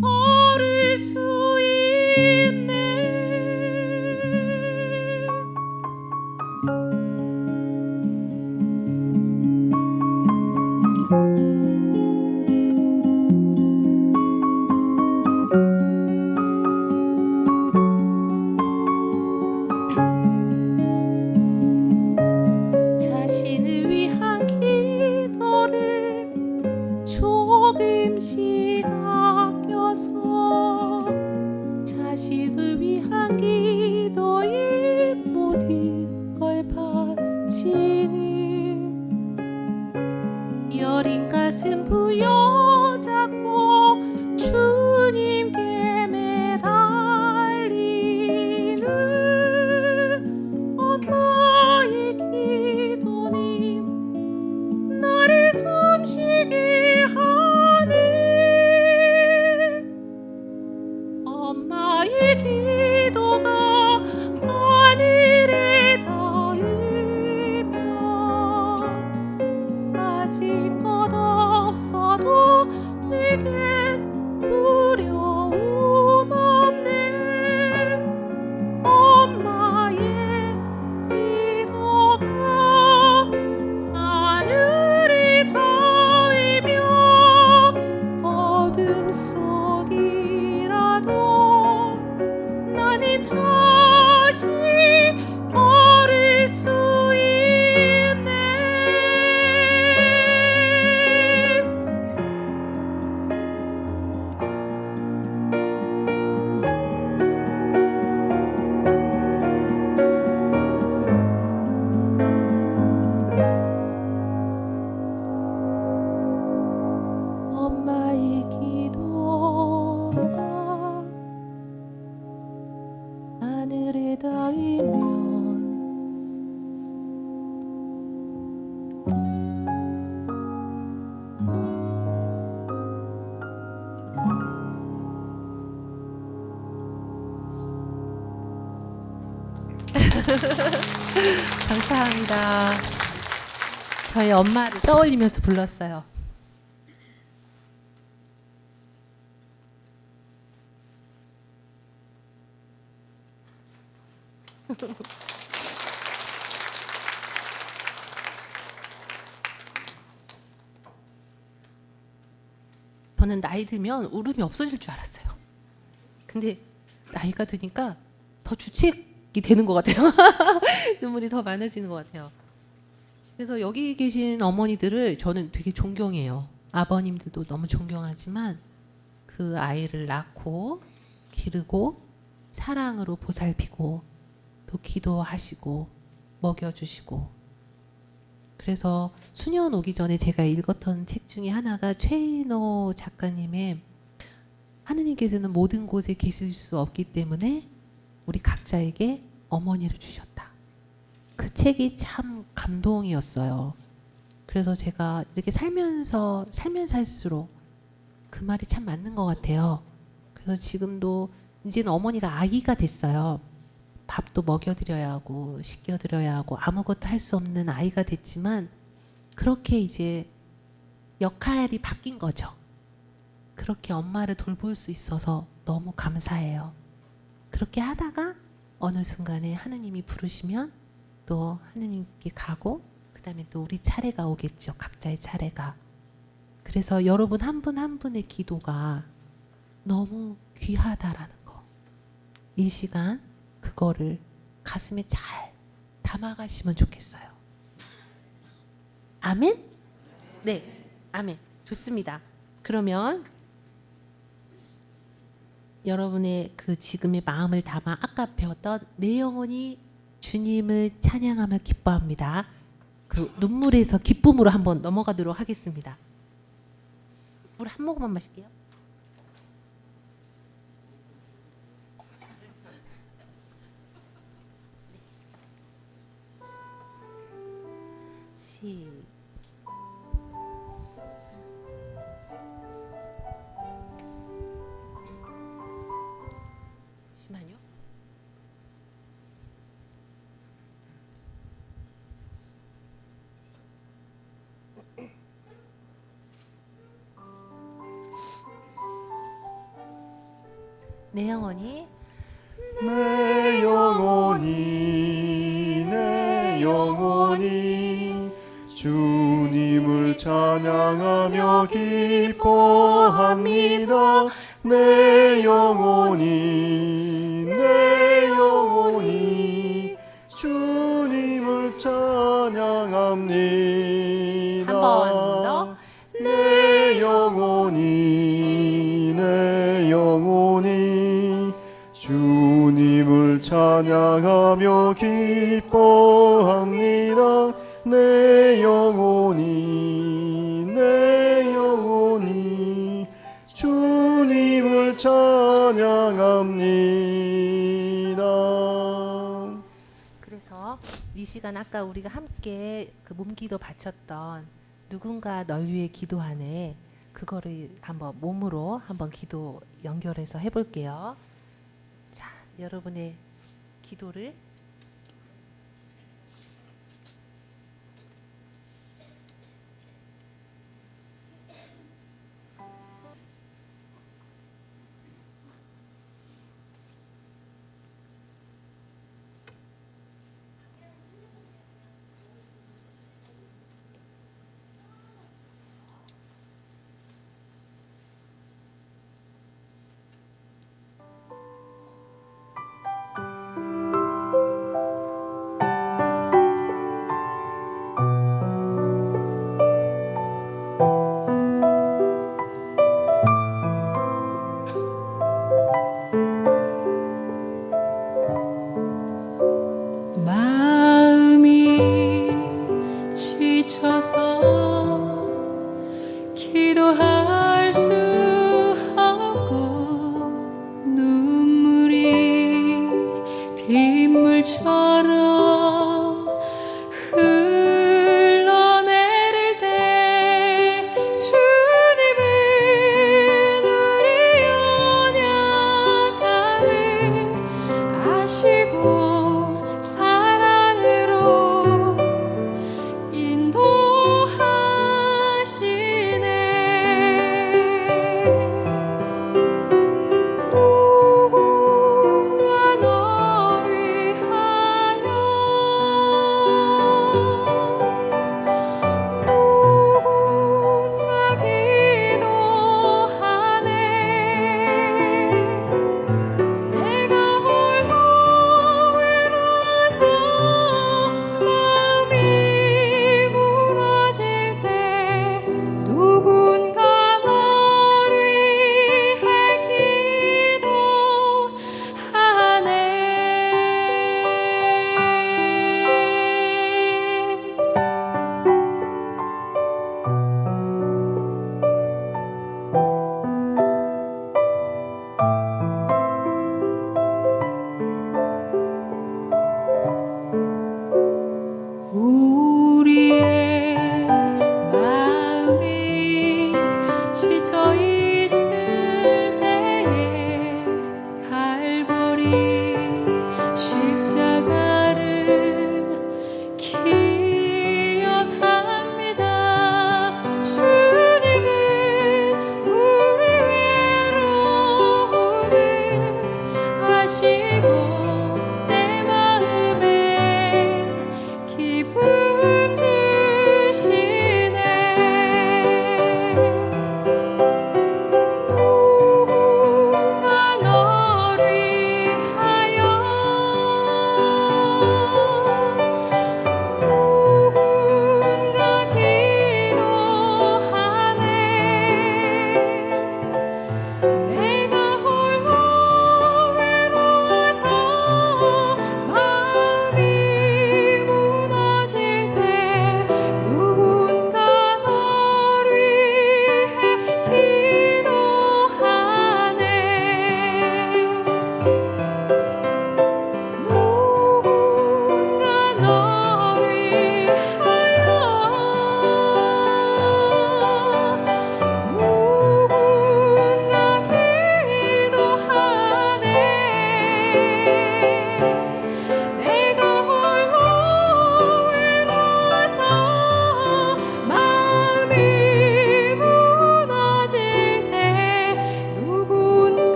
걸을 수 있네. 자신을 위한 기도를 조금씩 아껴서 자식을 위한 기도에 모든 걸 바치는 여린 가슴 부여잡고 주님께 매달리는 엄마의 기도는 나를 숨쉬게 하는 엄마의 기도가 하늘에 닿으면 가진 것 없어도 내겐 두려움 없네. 엄마의 기도가 하늘에 닿으면 어둠 속이라도 나는 다시 걸을 수 있네. 엄마의 기도가 하늘에 닿으면 감사합니다. 저희 엄마를 떠올리면서 불렀어요. 저는 나이 들면 울음이 없어질 줄 알았어요. 근데 나이가 드니까 더 주책이 되는 것 같아요. 눈물이 더 많아지는 것 같아요. 그래서 여기 계신 어머니들을 저는 되게 존경해요. 아버님들도 너무 존경하지만 그 아이를 낳고 기르고 사랑으로 보살피고 또 기도하시고 먹여주시고. 그래서 수년 오기 전에 제가 읽었던 책 중에 하나가 최인호 작가님의 하느님께서는 모든 곳에 계실 수 없기 때문에 우리 각자에게 어머니를 주셨다. 그 책이 참 감동이었어요. 그래서 제가 이렇게 살면 살수록 그 말이 참 맞는 것 같아요. 그래서 지금도 이제는 어머니가 아기가 됐어요. 밥도 먹여드려야 하고 씻겨드려야 하고 아무것도 할 수 없는 아이가 됐지만 그렇게 이제 역할이 바뀐 거죠. 그렇게 엄마를 돌볼 수 있어서 너무 감사해요. 그렇게 하다가 어느 순간에 하느님이 부르시면 또 하느님께 가고 그 다음에 또 우리 차례가 오겠죠. 각자의 차례가. 그래서 여러분 한 분 한 분의 기도가 너무 귀하다라는 거. 이 시간 그거를 가슴에 잘 담아가시면 좋겠어요. 아멘? 네, 아멘. 좋습니다. 그러면 여러분의 그 지금의 마음을 담아 아까 배웠던 내 영혼이 주님을 찬양하며 기뻐합니다. 그 눈물에서 기쁨으로 한번 넘어가도록 하겠습니다. 물 한 모금만 마실게요. 시. 잠시만요. 내 영혼이 내 영혼이 주님을 찬양하며 기뻐합니다. 내 영혼이 주님을 찬양합니다. 한 번 더. 내 영혼이 주님을 찬양하며 기뻐합니다. 내 영혼이 주님을 찬양합니다. 그래서 이 시간 아까 우리가 함께 그 몸기도 바쳤던 누군가 널 위해 기도하네 그거를 한번 몸으로 한번 기도 연결해서 해볼게요. 자, 여러분의 기도를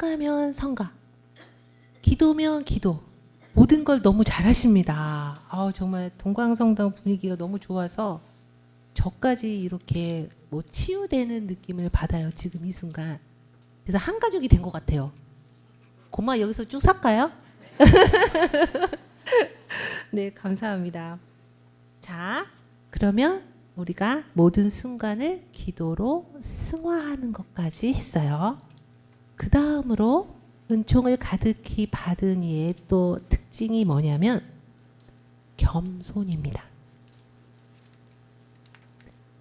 성가면 성가, 기도면 기도, 모든 걸 너무 잘하십니다. 정말 동광성당 분위기가 너무 좋아서 저까지 이렇게 뭐 치유되는 느낌을 받아요. 지금 이 순간. 그래서 한 가족이 된 것 같아요. 고마 여기서 쭉 살까요? 네, 감사합니다. 자, 그러면 우리가 모든 순간을 기도로 승화하는 것까지 했어요. 그 다음으로 은총을 가득히 받은 이의 또 특징이 뭐냐면 겸손입니다.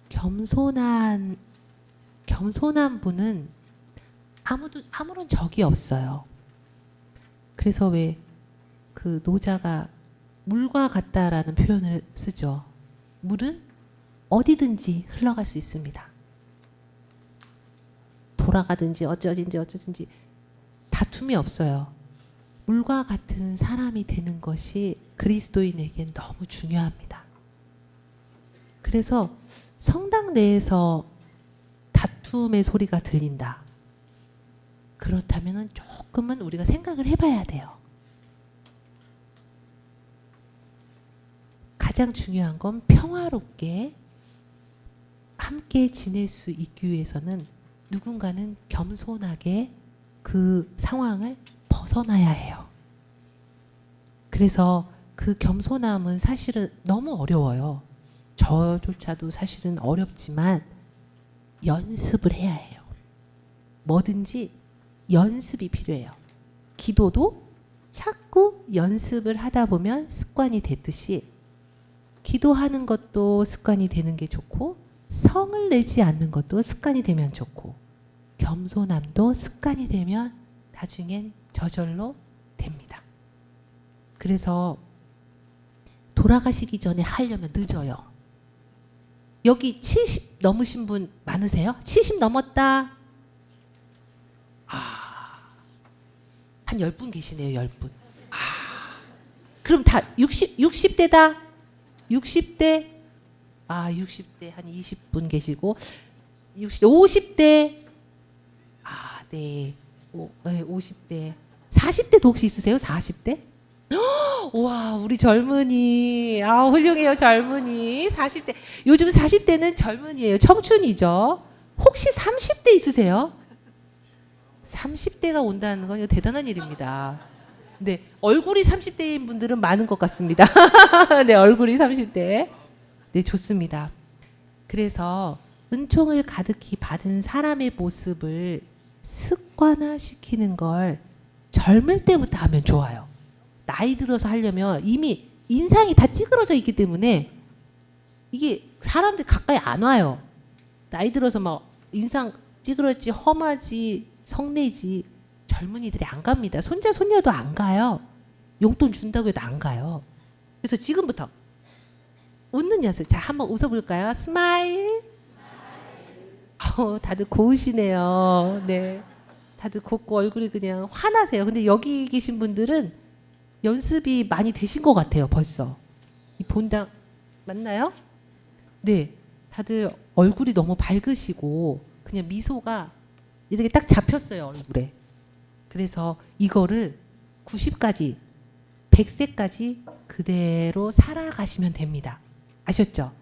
겸손한 분은 아무런 적이 없어요. 그래서 왜 그 노자가 물과 같다라는 표현을 쓰죠. 물은 어디든지 흘러갈 수 있습니다. 돌아가든지 어쩌든지 다툼이 없어요. 물과 같은 사람이 되는 것이 그리스도인에겐 너무 중요합니다. 그래서 성당 내에서 다툼의 소리가 들린다. 그렇다면 조금은 우리가 생각을 해봐야 돼요. 가장 중요한 건 평화롭게 함께 지낼 수 있기 위해서는 누군가는 겸손하게 그 상황을 벗어나야 해요. 그래서 그 겸손함은 사실은 너무 어려워요. 저조차도 사실은 어렵지만 연습을 해야 해요. 뭐든지 연습이 필요해요. 기도도 자꾸 연습을 하다 보면 습관이 됐듯이 기도하는 것도 습관이 되는 게 좋고 성을 내지 않는 것도 습관이 되면 좋고 겸손함도 습관이 되면 나중엔 저절로 됩니다. 그래서 돌아가시기 전에 하려면 늦어요. 여기 70 넘으신 분 많으세요? 70 넘었다. 한 10분 계시네요. 10분. 그럼 다 60대다. 60대 60대 한 20분 계시고 50대 네. 50대 40대도 혹시 있으세요? 40대? 와, 우리 젊은이. 훌륭해요, 젊은이. 40대. 요즘 40대는 젊은이에요. 청춘이죠. 혹시 30대 있으세요? 30대가 온다는 건 이거 대단한 일입니다. 네, 얼굴이 30대인 분들은 많은 것 같습니다. 네, 얼굴이 30대. 네, 좋습니다. 그래서 은총을 가득히 받은 사람의 모습을 습관화시키는 걸 젊을 때부터 하면 좋아요. 나이 들어서 하려면 이미 인상이 다 찌그러져 있기 때문에 이게 사람들 가까이 안 와요. 나이 들어서 막 인상 찌그러지, 험하지, 성내지 젊은이들이 안 갑니다. 손자 손녀도 안 가요. 용돈 준다고 해도 안 가요. 그래서 지금부터 웃는 연습. 자, 한번 웃어볼까요? 스마일. 다들 고우시네요. 네, 다들 곱고 얼굴이 그냥 환하세요. 근데 여기 계신 분들은 연습이 많이 되신 것 같아요. 벌써 이 본당 맞나요? 네, 다들 얼굴이 너무 밝으시고 그냥 미소가 이렇게 딱 잡혔어요, 얼굴에. 그래서 이거를 90까지 100세까지 그대로 살아가시면 됩니다. 아셨죠?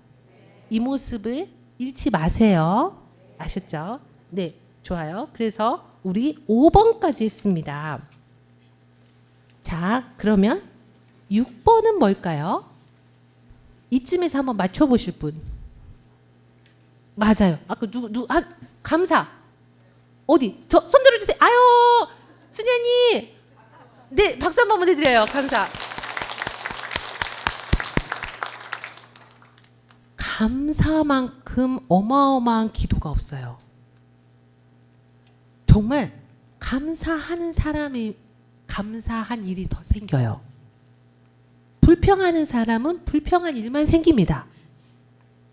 이 모습을 잃지 마세요. 아셨죠? 네, 좋아요. 그래서 우리 5번까지 했습니다. 자, 그러면 6번은 뭘까요? 이쯤에서 한번 맞춰보실 분. 맞아요. 아까 감사. 어디? 저 손 들어주세요. 아유, 수녀님. 네, 박수 한 번만 해드려요. 감사. 감사만큼 어마어마한 기도가 없어요. 정말 감사하는 사람이 감사한 일이 더 생겨요. 불평하는 사람은 불평한 일만 생깁니다.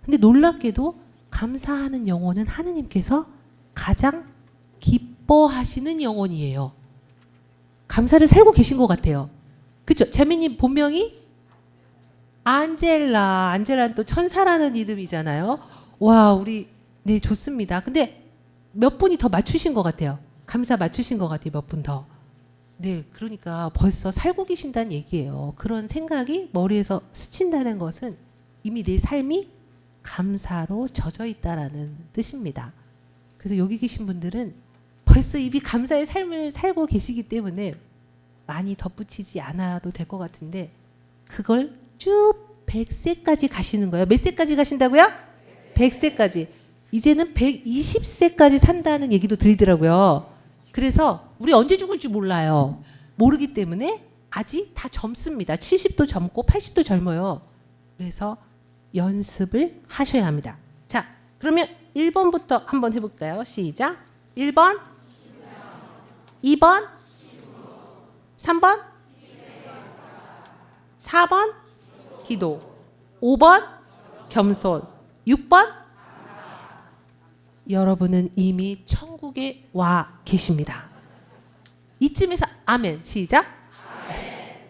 근데 놀랍게도 감사하는 영혼은 하느님께서 가장 기뻐하시는 영혼이에요. 감사를 살고 계신 것 같아요. 그렇죠? 재민님 본명이 안젤라는 또 천사라는 이름이잖아요. 와, 우리 네, 좋습니다. 근데 몇 분이 더 맞추신 것 같아요. 감사 맞추신 것 같아요. 몇 분 더. 네, 그러니까 벌써 살고 계신다는 얘기예요. 그런 생각이 머리에서 스친다는 것은 이미 내 삶이 감사로 젖어 있다라는 뜻입니다. 그래서 여기 계신 분들은 벌써 이미 감사의 삶을 살고 계시기 때문에 많이 덧붙이지 않아도 될 것 같은데 그걸 쭉 100세까지 가시는 거예요. 몇 세까지 가신다고요? 100세까지. 이제는 120세까지 산다는 얘기도 들리더라고요. 그래서 우리 언제 죽을지 몰라요. 모르기 때문에 아직 다 젊습니다. 70도 젊고 80도 젊어요. 그래서 연습을 하셔야 합니다. 자, 그러면 1번부터 한번 해볼까요? 시작. 1번, 2번, 3번, 4번, 기도, 5번, 겸손, 6번, 여러분은 이미 천국에 와 계십니다. 이쯤에서 아멘. 시작. 아멘.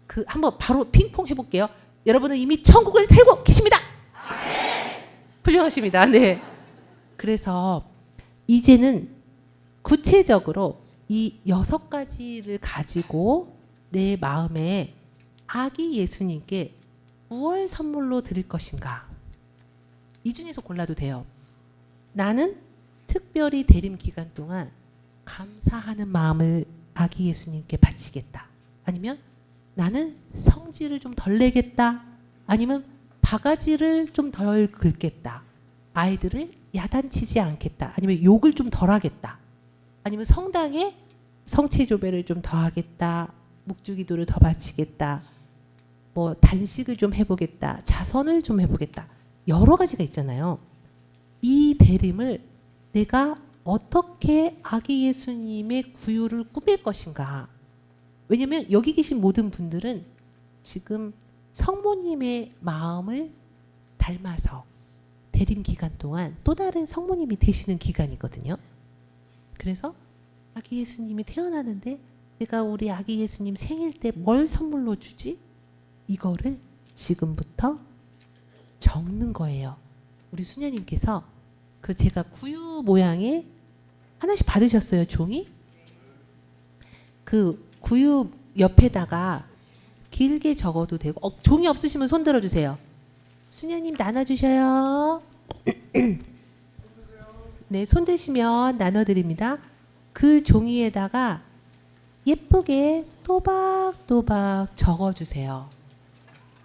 그 한번 바로 핑퐁 해볼게요. 여러분은 이미 천국을 살고 계십니다. 아멘. 훌륭하십니다. 네. 그래서 이제는 구체적으로 이 6가지를 가지고 내 마음에 아기 예수님께 무엇을 선물로 드릴 것인가? 이 중에서 골라도 돼요. 나는 특별히 대림 기간 동안 감사하는 마음을 아기 예수님께 바치겠다. 아니면 나는 성질을 좀 덜 내겠다. 아니면 바가지를 좀 덜 긁겠다. 아이들을 야단치지 않겠다. 아니면 욕을 좀 덜 하겠다. 아니면 성당에 성체조배를 좀 더 하겠다. 묵주기도를 더 바치겠다. 뭐 단식을 좀 해보겠다. 자선을 좀 해보겠다. 여러 가지가 있잖아요. 이 대림을 내가 어떻게 아기 예수님의 구유를 꾸밀 것인가. 왜냐하면 여기 계신 모든 분들은 지금 성모님의 마음을 닮아서 대림 기간 동안 또 다른 성모님이 되시는 기간이거든요. 그래서 아기 예수님이 태어나는데 내가 우리 아기 예수님 생일 때 뭘 선물로 주지? 이거를 지금부터 적는 거예요. 우리 수녀님께서 그 제가 구유 모양의 하나씩 받으셨어요, 종이? 그 구유 옆에다가 길게 적어도 되고 종이 없으시면 손 들어주세요. 수녀님 나눠주셔요. 네, 손 드시면 나눠드립니다. 그 종이에다가 예쁘게 또박또박 적어주세요.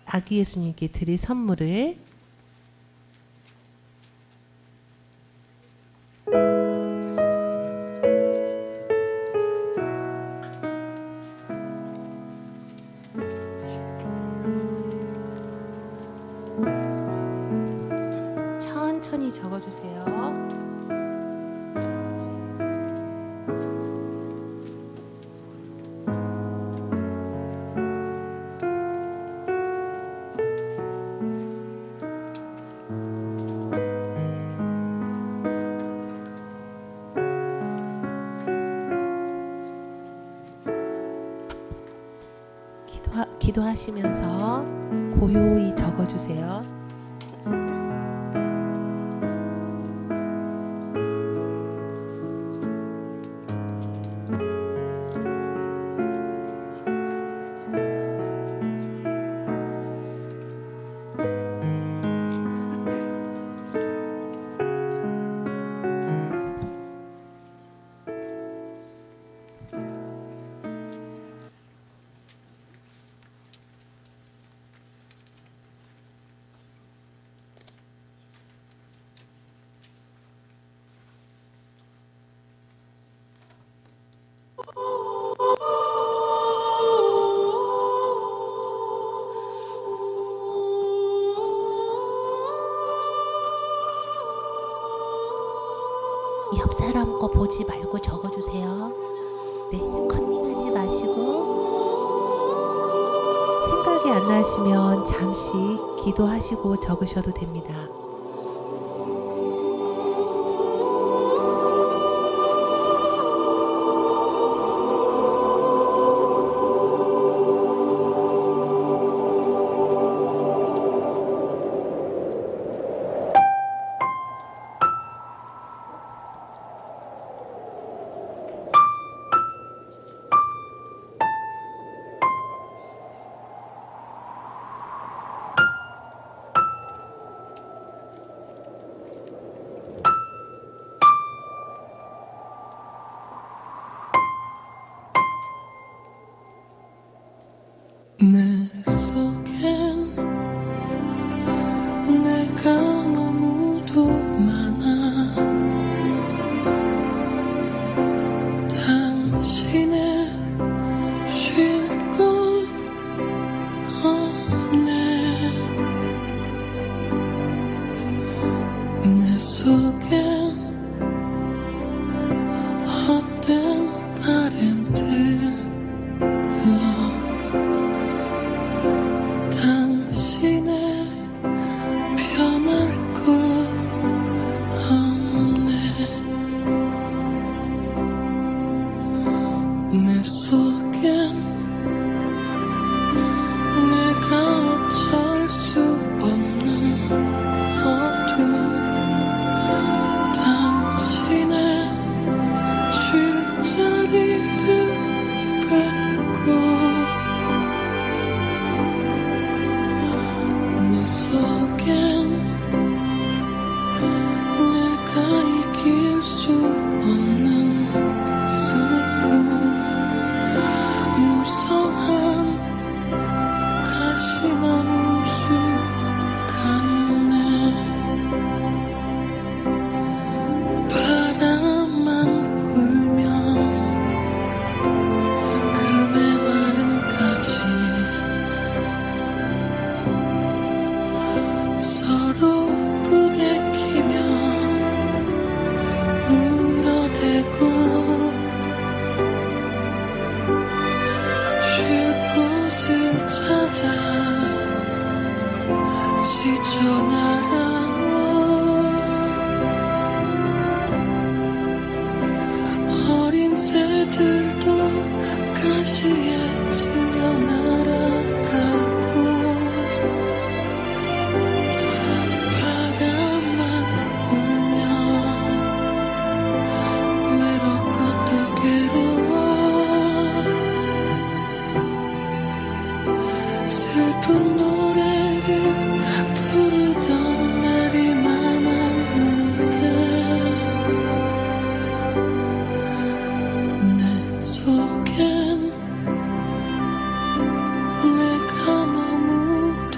아기 예수님께 드릴 선물을. 천천히 적어주세요. 기도하시면서 고요히 적어주세요. 옆 사람 거 보지 말고 적어주세요. 네, 컨닝하지 마시고 생각이 안 나시면 잠시 기도하시고 적으셔도 됩니다. 속엔 헛된 바램들로 당신의 변할 것 없네. 내 속엔 내가 어쩔 수 없는 어둠, 당신의 쉴 자리를 뺏고 내 속엔 내가 이길 수 없는 슬픔, 무성한 가시나무 숲 같네. 바람만 불면 그 메마른 가지 서로 부대끼며 울어대고 쉴 곳을 찾아 지쳐 날아온 어린 새들도 가시에 찔려 날아가고 바람만 울면 외롭고 또 괴로워 슬픈 노래를 부르던 날이 많았는데 내 속엔 내가 너무도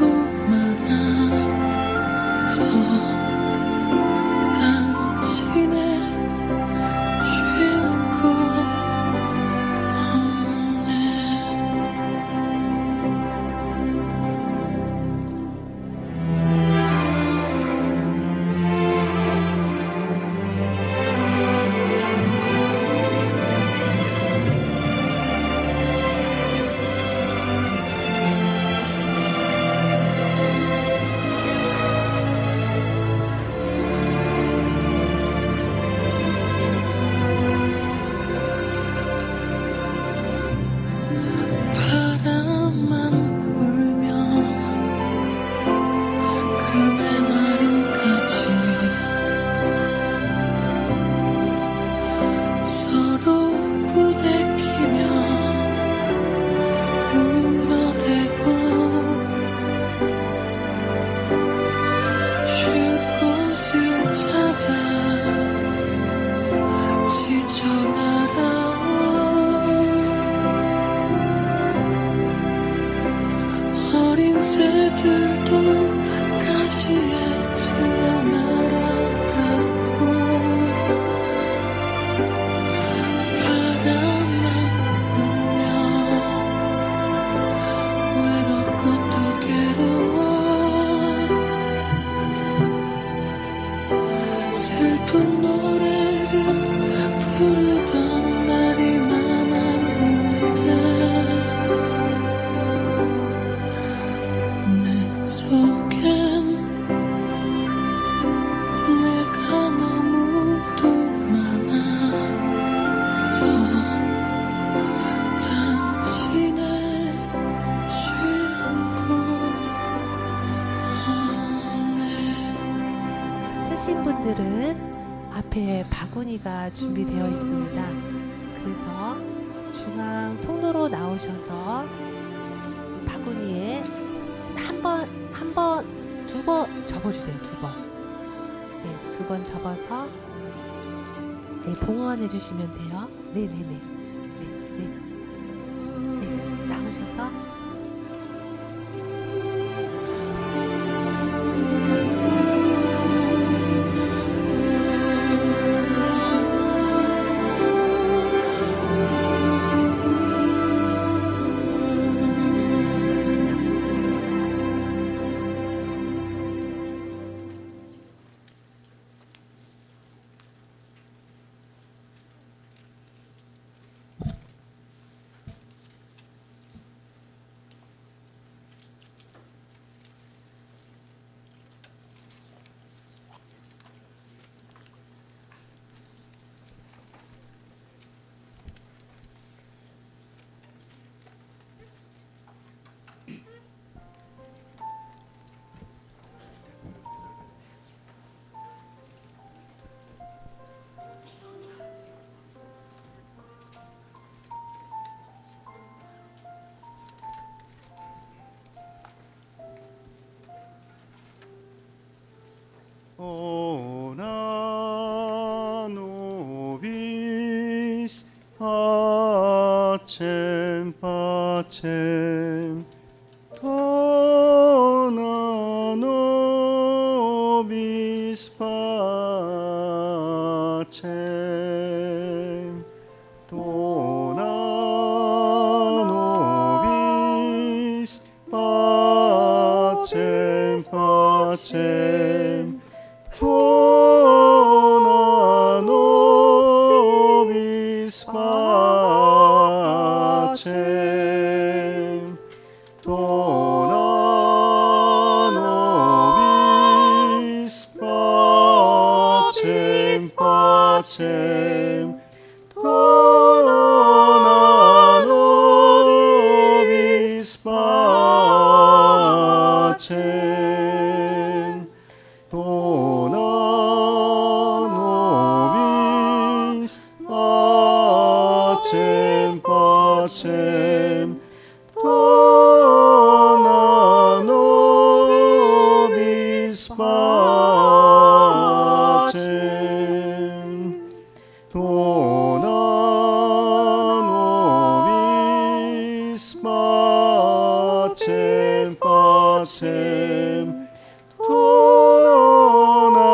많아서 당신의 쉴 곳 없네. 바람만 불면 그 메마른 가지 서로 부대끼며 울어대고 쉴 곳을 찾아 지쳐 날아온 어린 새들도 가시에 찔려 날아가고 바람만 불면 외롭고 또 괴로워 슬픈 노래를 부르던 날이 많았는데 내 속엔 내가 너무도 많아서 당신의 쉴 곳 없네. 쓰신 분들은 앞에 바구니가 준비되어 있습니다. 그래서 중앙 통로로 나오셔서 바구니에 두 번 접어주세요. 두 번. 네, 두 번 접어서 네, 봉헌해 주시면 돼요. 네네네. 네, 네. 네, 나오셔서 dona nobis pacem pacem dona nobis pacem dona nobis pacem pacem dona nobis pacem dona nobis pacem pacem dona nobis pacem dona nobis pacem pacem dona nobis pacem dona nobis pacem pacem dona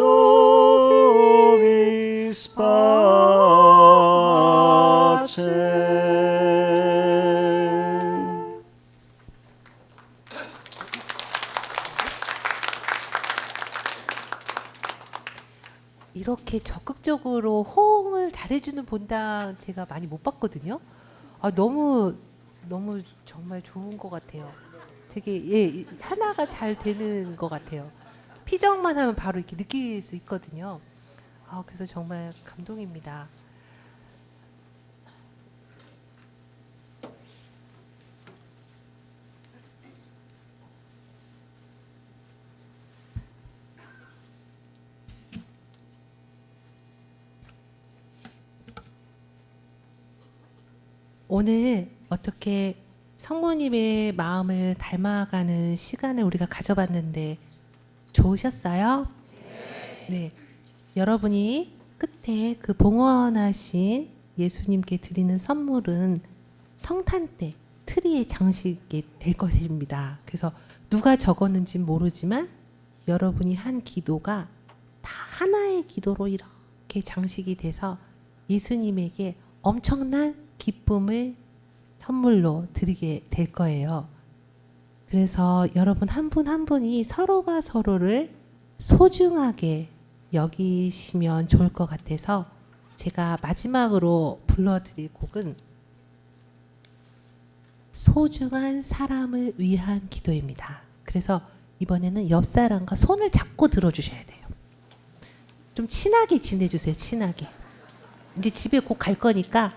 nobis pacem. 이렇게 적극적으로 호응을 잘해주는 본당 제가 많이 못 봤거든요. 너무 정말 좋은 것 같아요. 되게 하나가 잘 되는 것 같아요. 피정만 하면 바로 이렇게 느낄 수 있거든요. 그래서 정말 감동입니다. 오늘 어떻게 성모님의 마음을 닮아가는 시간을 우리가 가져봤는데 좋으셨어요? 네. 여러분이 끝에 그 봉헌하신 예수님께 드리는 선물은 성탄 때 트리의 장식이 될 것입니다. 그래서 누가 적었는지 모르지만 여러분이 한 기도가 다 하나의 기도로 이렇게 장식이 돼서 예수님에게 엄청난 기쁨을 선물로 드리게 될 거예요. 그래서 여러분 한 분 한 분이 서로가 서로를 소중하게 여기시면 좋을 것 같아서 제가 마지막으로 불러드릴 곡은 소중한 사람을 위한 기도입니다. 그래서 이번에는 옆 사람과 손을 잡고 들어주셔야 돼요. 좀 친하게 지내주세요. 친하게. 이제 집에 곧 갈 거니까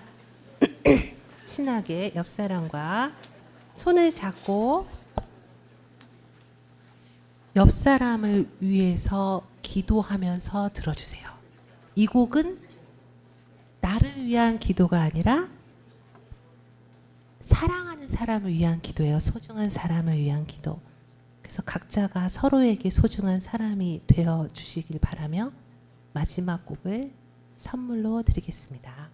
친하게 옆 사람과 손을 잡고 옆 사람을 위해서 기도하면서 들어주세요. 이 곡은 나를 위한 기도가 아니라 사랑하는 사람을 위한 기도예요. 소중한 사람을 위한 기도. 그래서 각자가 서로에게 소중한 사람이 되어 주시길 바라며 마지막 곡을 선물로 드리겠습니다.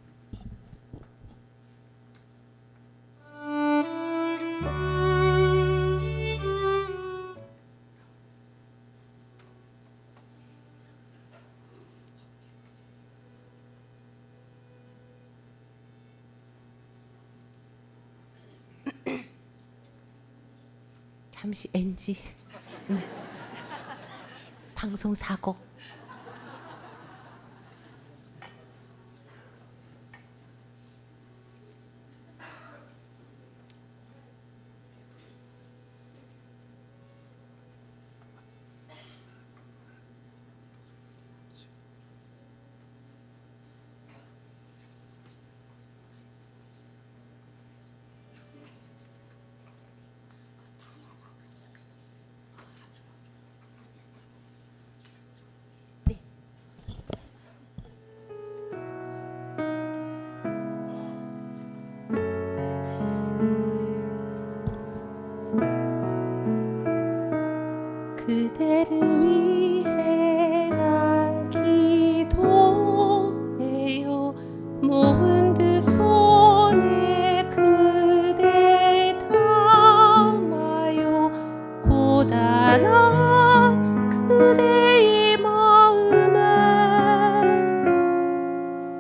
잠시 NG. 방송 사고. 그대를 위해 모은 두 손에 그대 담아요. 고단한 그대의 마음에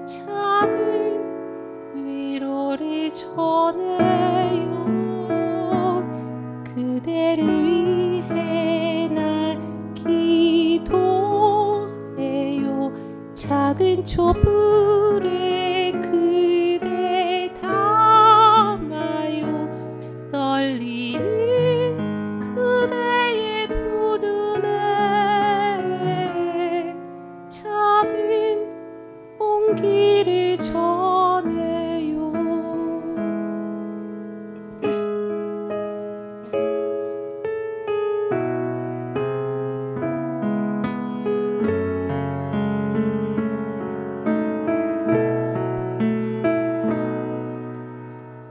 작은 위로를 전해요. 그대를 위해 날 기도해요. 작은 촛불에 그대 담아요. 떨리는 그대의 두 눈에 작은 온기를 전해요.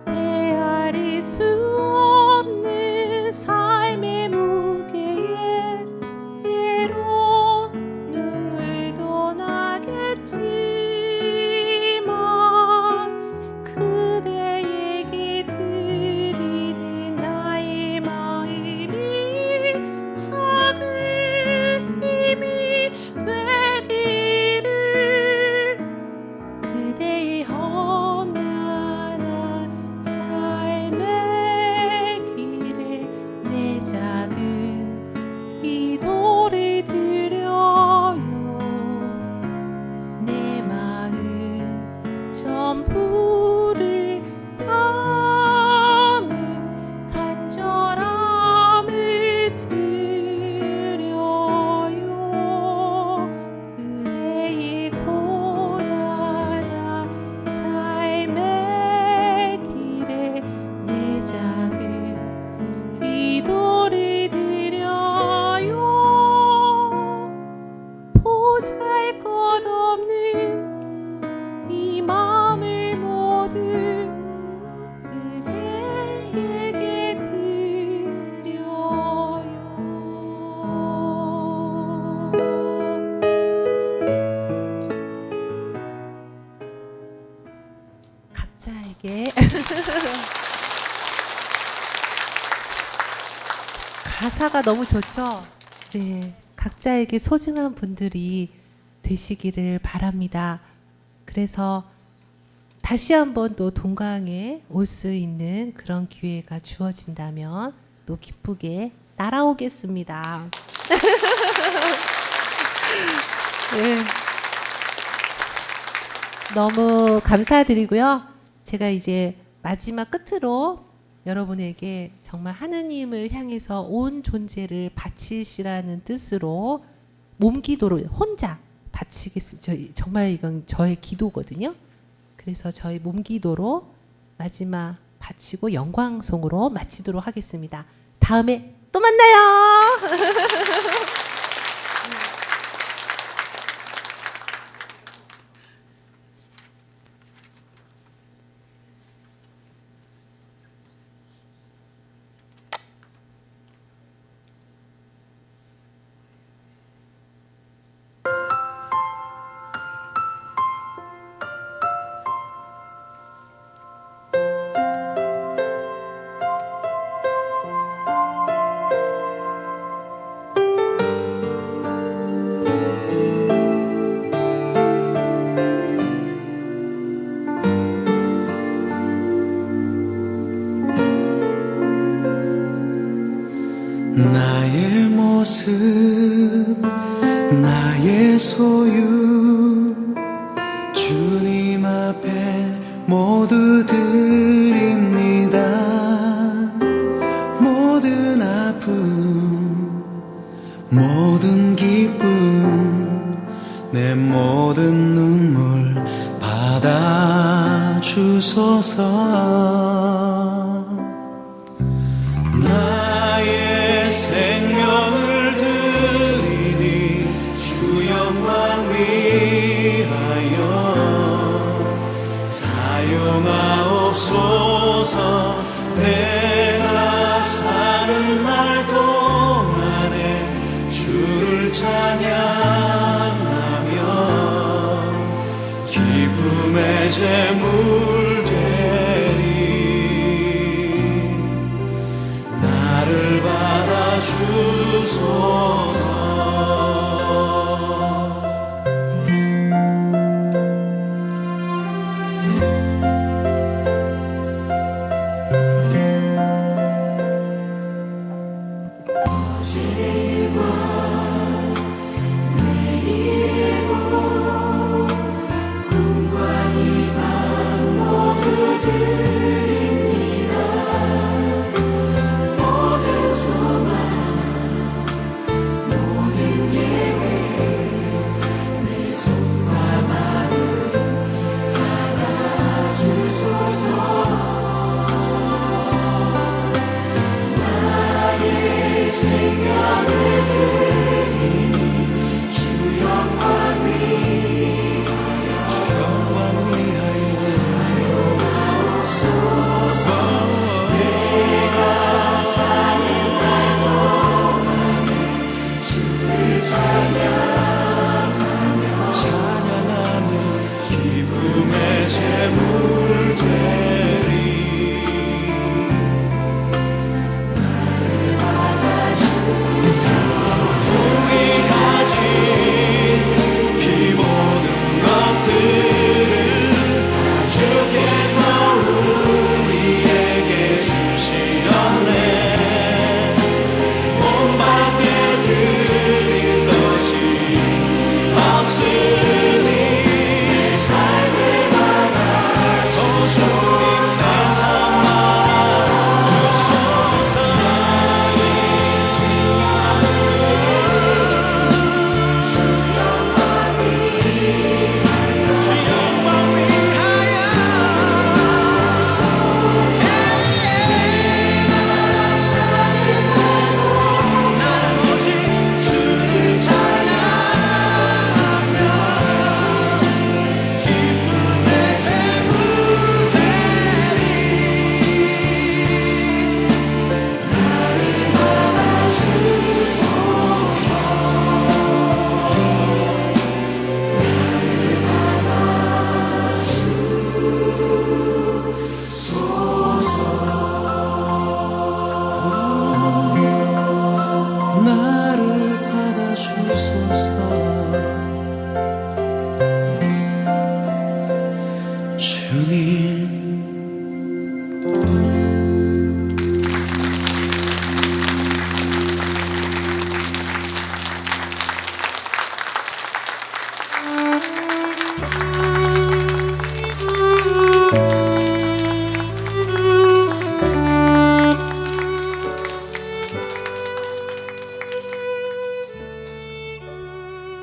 헤아릴 수 없는 삶의 무게에 때로 눈물도 나겠지만 그대에게 드리는 나의 마음이 작은 힘이 되기를. 그대의 험난한 삶의 길에 내 작은 기도를 드려요. 내 마음 전부를 담은 간절함을 드려요. 그대의 고단한 삶의 길에 내 작은 기도를 드려요. 보잘것없는 이 마음을 모두 그대에게 드려요. 각자에게 가사가 너무 좋죠? 네, 각자에게 소중한 분들이 되시기를 바랍니다. 그래서 다시 한번 또 동강에 올 수 있는 그런 기회가 주어진다면 또 기쁘게 따라오겠습니다. 네. 너무 감사드리고요. 제가 이제 마지막 끝으로 여러분에게 정말 하느님을 향해서 온 존재를 바치시라는 뜻으로 몸기도로 혼자 바치겠습니다. 정말 이건 저의 기도거든요. 그래서 저희 몸기도로 마지막 바치고 영광송으로 마치도록 하겠습니다. 다음에 또 만나요. 나의 모습 나의 소유 주님 앞에 모두 드립니다. 모든 아픔 모든 기쁨 내 모든 눈물 받아 주소서. 나의 생명을 드리니 주 영광 위하여 사용하옵소서. 내가 사는 날 동안에 주를 찬양하며 기쁨 기쁨의 제물 되리. 나를 받아주소서.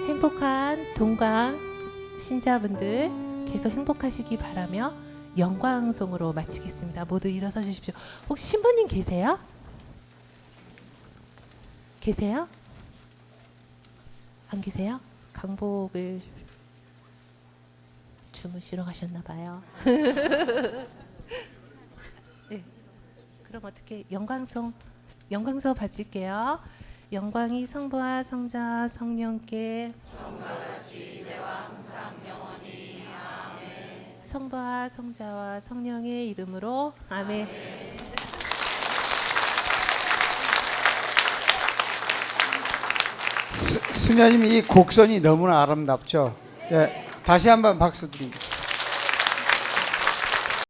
행복한 동강 신자분들 계속 행복하시기 바라며 영광송으로 마치겠습니다. 모두 일어서 주십시오. 혹시 신부님 계세요? 계세요? 안 계세요? 강복을 주무시러 가셨나 봐요. 네. 그럼 어떻게 영광송 바칠게요. 영광이 성부와 성자와 성령께 성부와 성자와 성령의 이름으로 아멘. 수녀님 이 곡선이 너무나 아름답죠. 예, 다시 한번 박수 드립니다.